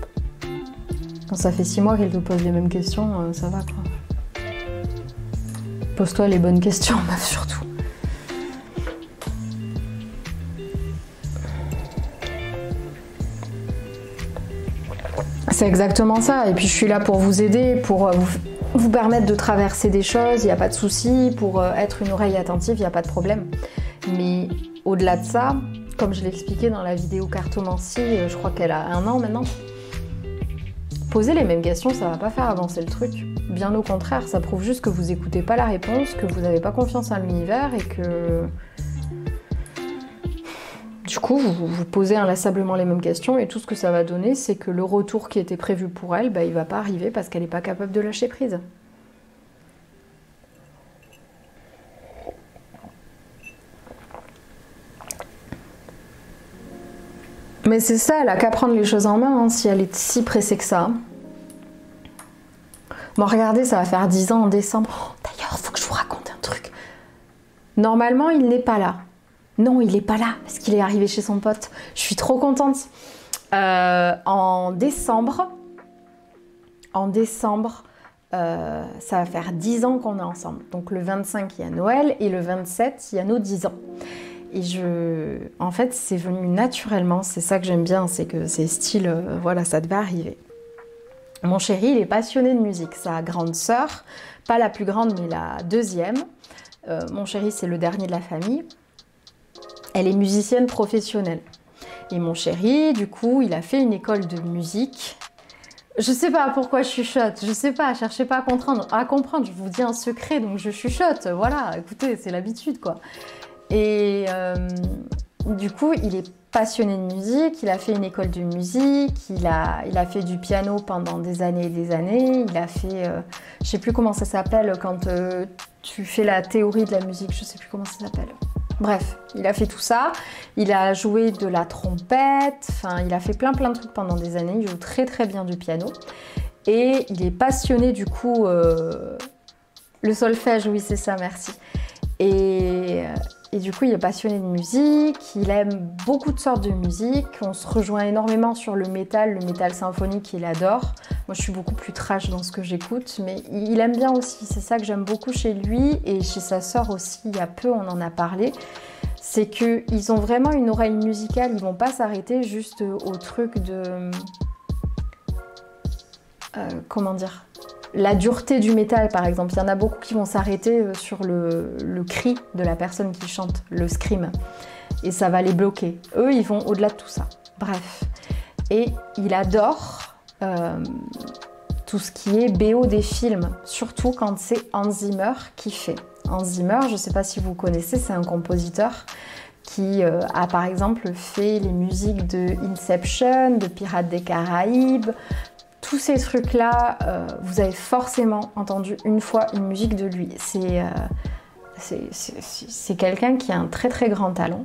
Speaker 1: Quand ça fait 6 mois qu'elle te pose les mêmes questions, ça va, quoi. Pose-toi les bonnes questions, meuf, surtout. C'est exactement ça, et puis je suis là pour vous aider, pour vous permettre de traverser des choses, il n'y a pas de souci, pour être une oreille attentive, il n'y a pas de problème. Mais au-delà de ça, comme je l'expliquais dans la vidéo cartomancie, je crois qu'elle a 1 an maintenant, poser les mêmes questions, ça va pas faire avancer le truc. Bien au contraire, ça prouve juste que vous écoutez pas la réponse, que vous n'avez pas confiance en l'univers et que Du coup, vous posez inlassablement les mêmes questions et tout ce que ça va donner, c'est que le retour qui était prévu pour elle, bah, il va pas arriver parce qu'elle n'est pas capable de lâcher prise. Mais c'est ça, elle a qu'à prendre les choses en main, hein, si elle est si pressée que ça. Bon, regardez, ça va faire 10 ans en décembre. Oh, d'ailleurs, il faut que je vous raconte un truc. Normalement, il n'est pas là. Non, il n'est pas là, parce qu'il est arrivé chez son pote. Je suis trop contente. En décembre, ça va faire 10 ans qu'on est ensemble. Donc le 25, il y a Noël, et le 27, il y a nos 10 ans. Et en fait, c'est venu naturellement, c'est ça que j'aime bien, c'est que c'est style, voilà, ça devait arriver. Mon chéri, il est passionné de musique. Sa grande sœur, pas la plus grande, mais la deuxième. Mon chéri, c'est le dernier de la famille. Elle est musicienne professionnelle. Et mon chéri, du coup, il a fait une école de musique. Je sais pas pourquoi je chuchote, je sais pas, cherchez pas à comprendre, je vous dis un secret, donc je chuchote. Voilà, écoutez, c'est l'habitude, quoi. Et du coup, il est passionné de musique, il a fait une école de musique, il a fait du piano pendant des années et des années, il a fait, je sais plus comment ça s'appelle quand tu fais la théorie de la musique, je sais plus comment ça s'appelle. Bref, il a fait tout ça, il a joué de la trompette, enfin il a fait plein de trucs pendant des années, il joue très très bien du piano. Et il est passionné du coup, le solfège, oui c'est ça, merci. Et du coup, il est passionné de musique, il aime beaucoup de sortes de musique. On se rejoint énormément sur le métal symphonique, il adore. Moi, je suis beaucoup plus trash dans ce que j'écoute, mais il aime bien aussi. C'est ça que j'aime beaucoup chez lui et chez sa sœur aussi. Il y a peu, on en a parlé. C'est qu'ils ont vraiment une oreille musicale. Ils vont pas s'arrêter juste au truc de... comment dire ? La dureté du métal, par exemple. Il y en a beaucoup qui vont s'arrêter sur le cri de la personne qui chante, le scream. Et ça va les bloquer. Eux, ils vont au-delà de tout ça. Bref. Et il adore tout ce qui est BO des films. Surtout quand c'est Hans Zimmer qui fait. Hans Zimmer, je ne sais pas si vous connaissez, c'est un compositeur qui a par exemple fait les musiques de Inception, de Pirates des Caraïbes. Tous ces trucs-là, vous avez forcément entendu une fois une musique de lui. C'est quelqu'un qui a un très très grand talent.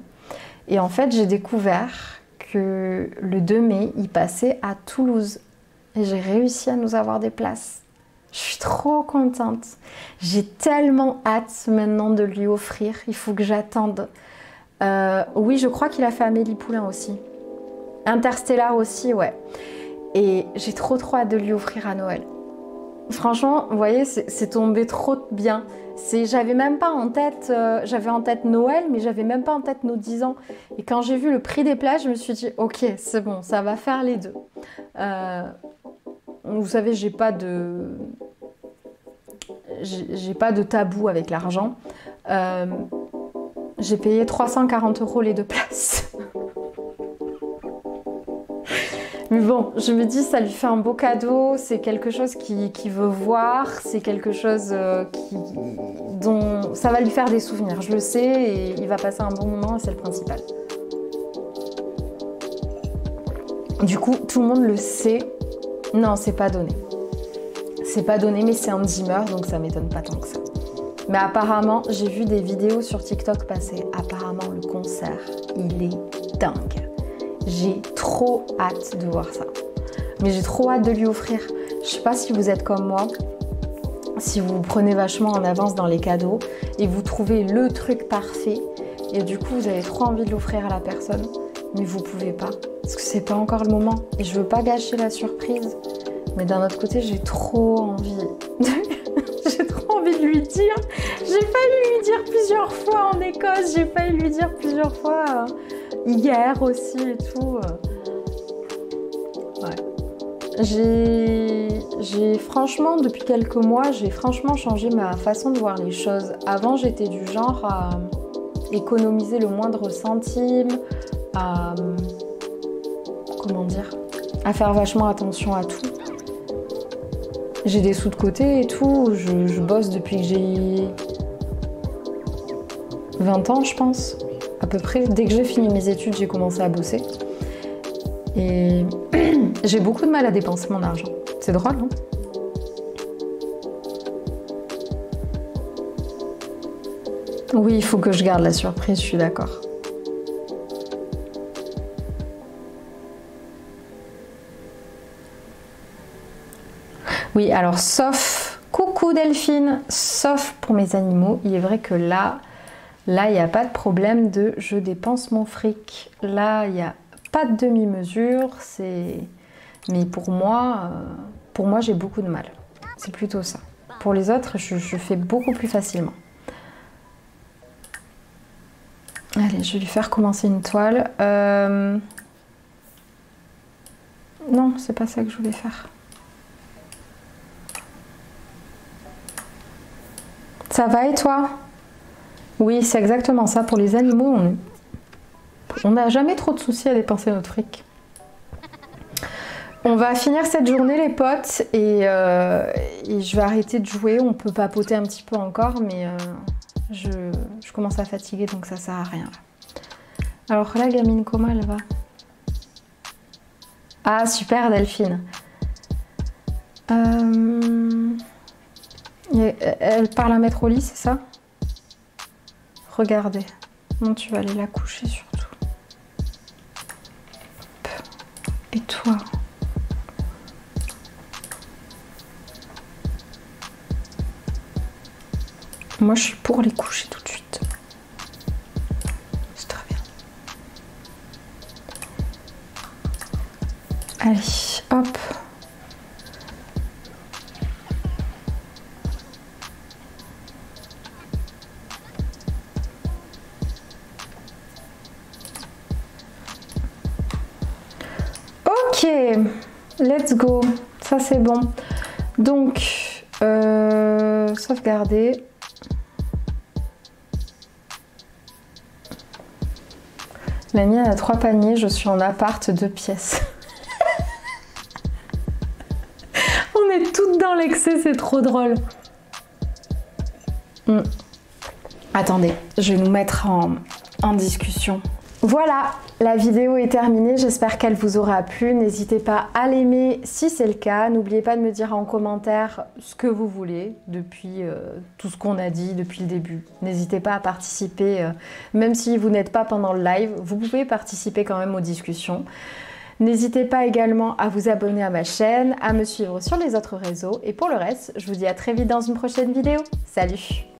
Speaker 1: Et en fait, j'ai découvert que le 2 mai, il passait à Toulouse. Et j'ai réussi à nous avoir des places. Je suis trop contente. J'ai tellement hâte maintenant de lui offrir. Il faut que j'attende. Oui, je crois qu'il a fait Amélie Poulain aussi. Interstellar aussi, ouais. Et j'ai trop hâte de lui offrir à Noël. Franchement, vous voyez, c'est tombé trop bien. J'avais même pas en tête, j'avais en tête Noël, mais j'avais même pas en tête nos 10 ans. Et quand j'ai vu le prix des places, je me suis dit, ok, c'est bon, ça va faire les deux. Vous savez, j'ai pas de tabou avec l'argent. J'ai payé 340 € les 2 places. Mais bon, je me dis, ça lui fait un beau cadeau, c'est quelque chose qu'il veut voir, c'est quelque chose dont ça va lui faire des souvenirs, je le sais, et il va passer un bon moment, et c'est le principal. Du coup, tout le monde le sait. Non, c'est pas donné. C'est pas donné, mais c'est Hans Zimmer, donc ça m'étonne pas tant que ça. Mais apparemment, j'ai vu des vidéos sur TikTok passer. Apparemment, le concert, il est dingue. J'ai trop hâte de voir ça. Mais j'ai trop hâte de lui offrir. Je sais pas si vous êtes comme moi, si vous prenez vachement en avance dans les cadeaux et vous trouvez le truc parfait et du coup vous avez trop envie de l'offrir à la personne, mais vous pouvez pas parce que c'est pas encore le moment et je veux pas gâcher la surprise. Mais d'un autre côté, j'ai trop envie. J'ai trop envie de lui dire. J'ai failli lui dire plusieurs fois en Écosse, j'ai failli lui dire plusieurs fois hier aussi et tout. Ouais. J'ai franchement, depuis quelques mois, j'ai franchement changé ma façon de voir les choses. Avant, j'étais du genre à économiser le moindre centime, à... comment dire, à faire vachement attention à tout. J'ai des sous de côté et tout, je bosse depuis que j'ai 20 ans, je pense, à à peu près. Dès que j'ai fini mes études, j'ai commencé à bosser. Et j'ai beaucoup de mal à dépenser mon argent. C'est drôle, hein? Oui, il faut que je garde la surprise, je suis d'accord. Oui, alors sauf, coucou Delphine, sauf pour mes animaux, il est vrai que là, il n'y a pas de problème de je dépense mon fric. Là, il n'y a pas de demi-mesure, mais pour moi j'ai beaucoup de mal. C'est plutôt ça. Pour les autres, je fais beaucoup plus facilement. Allez, je vais lui faire commencer une toile. Non, c'est pas ça que je voulais faire. Ça va et toi? Oui, c'est exactement ça. Pour les animaux, on n'a jamais trop de soucis à dépenser notre fric. On va finir cette journée les potes et je vais arrêter de jouer. On peut papoter un petit peu encore, mais je commence à fatiguer donc ça sert à rien. Alors là, gamine, comment elle va? Ah super Delphine. Elle parle à mettre au lit, c'est ça? Regardez. Non, tu vas aller la coucher surtout. Et toi? Moi, je suis pour les coucher tout de suite. C'est très bien. Allez, hop. Ok, let's go. Ça, c'est bon. Donc, sauvegarder. La mienne a 3 paniers, je suis en appart 2 pièces. On est toutes dans l'excès, c'est trop drôle. Attendez, je vais nous mettre en discussion. Voilà, la vidéo est terminée, j'espère qu'elle vous aura plu. N'hésitez pas à l'aimer si c'est le cas. N'oubliez pas de me dire en commentaire ce que vous voulez depuis tout ce qu'on a dit depuis le début. N'hésitez pas à participer, même si vous n'êtes pas pendant le live, vous pouvez participer quand même aux discussions. N'hésitez pas également à vous abonner à ma chaîne, à me suivre sur les autres réseaux. Et pour le reste, je vous dis à très vite dans une prochaine vidéo. Salut!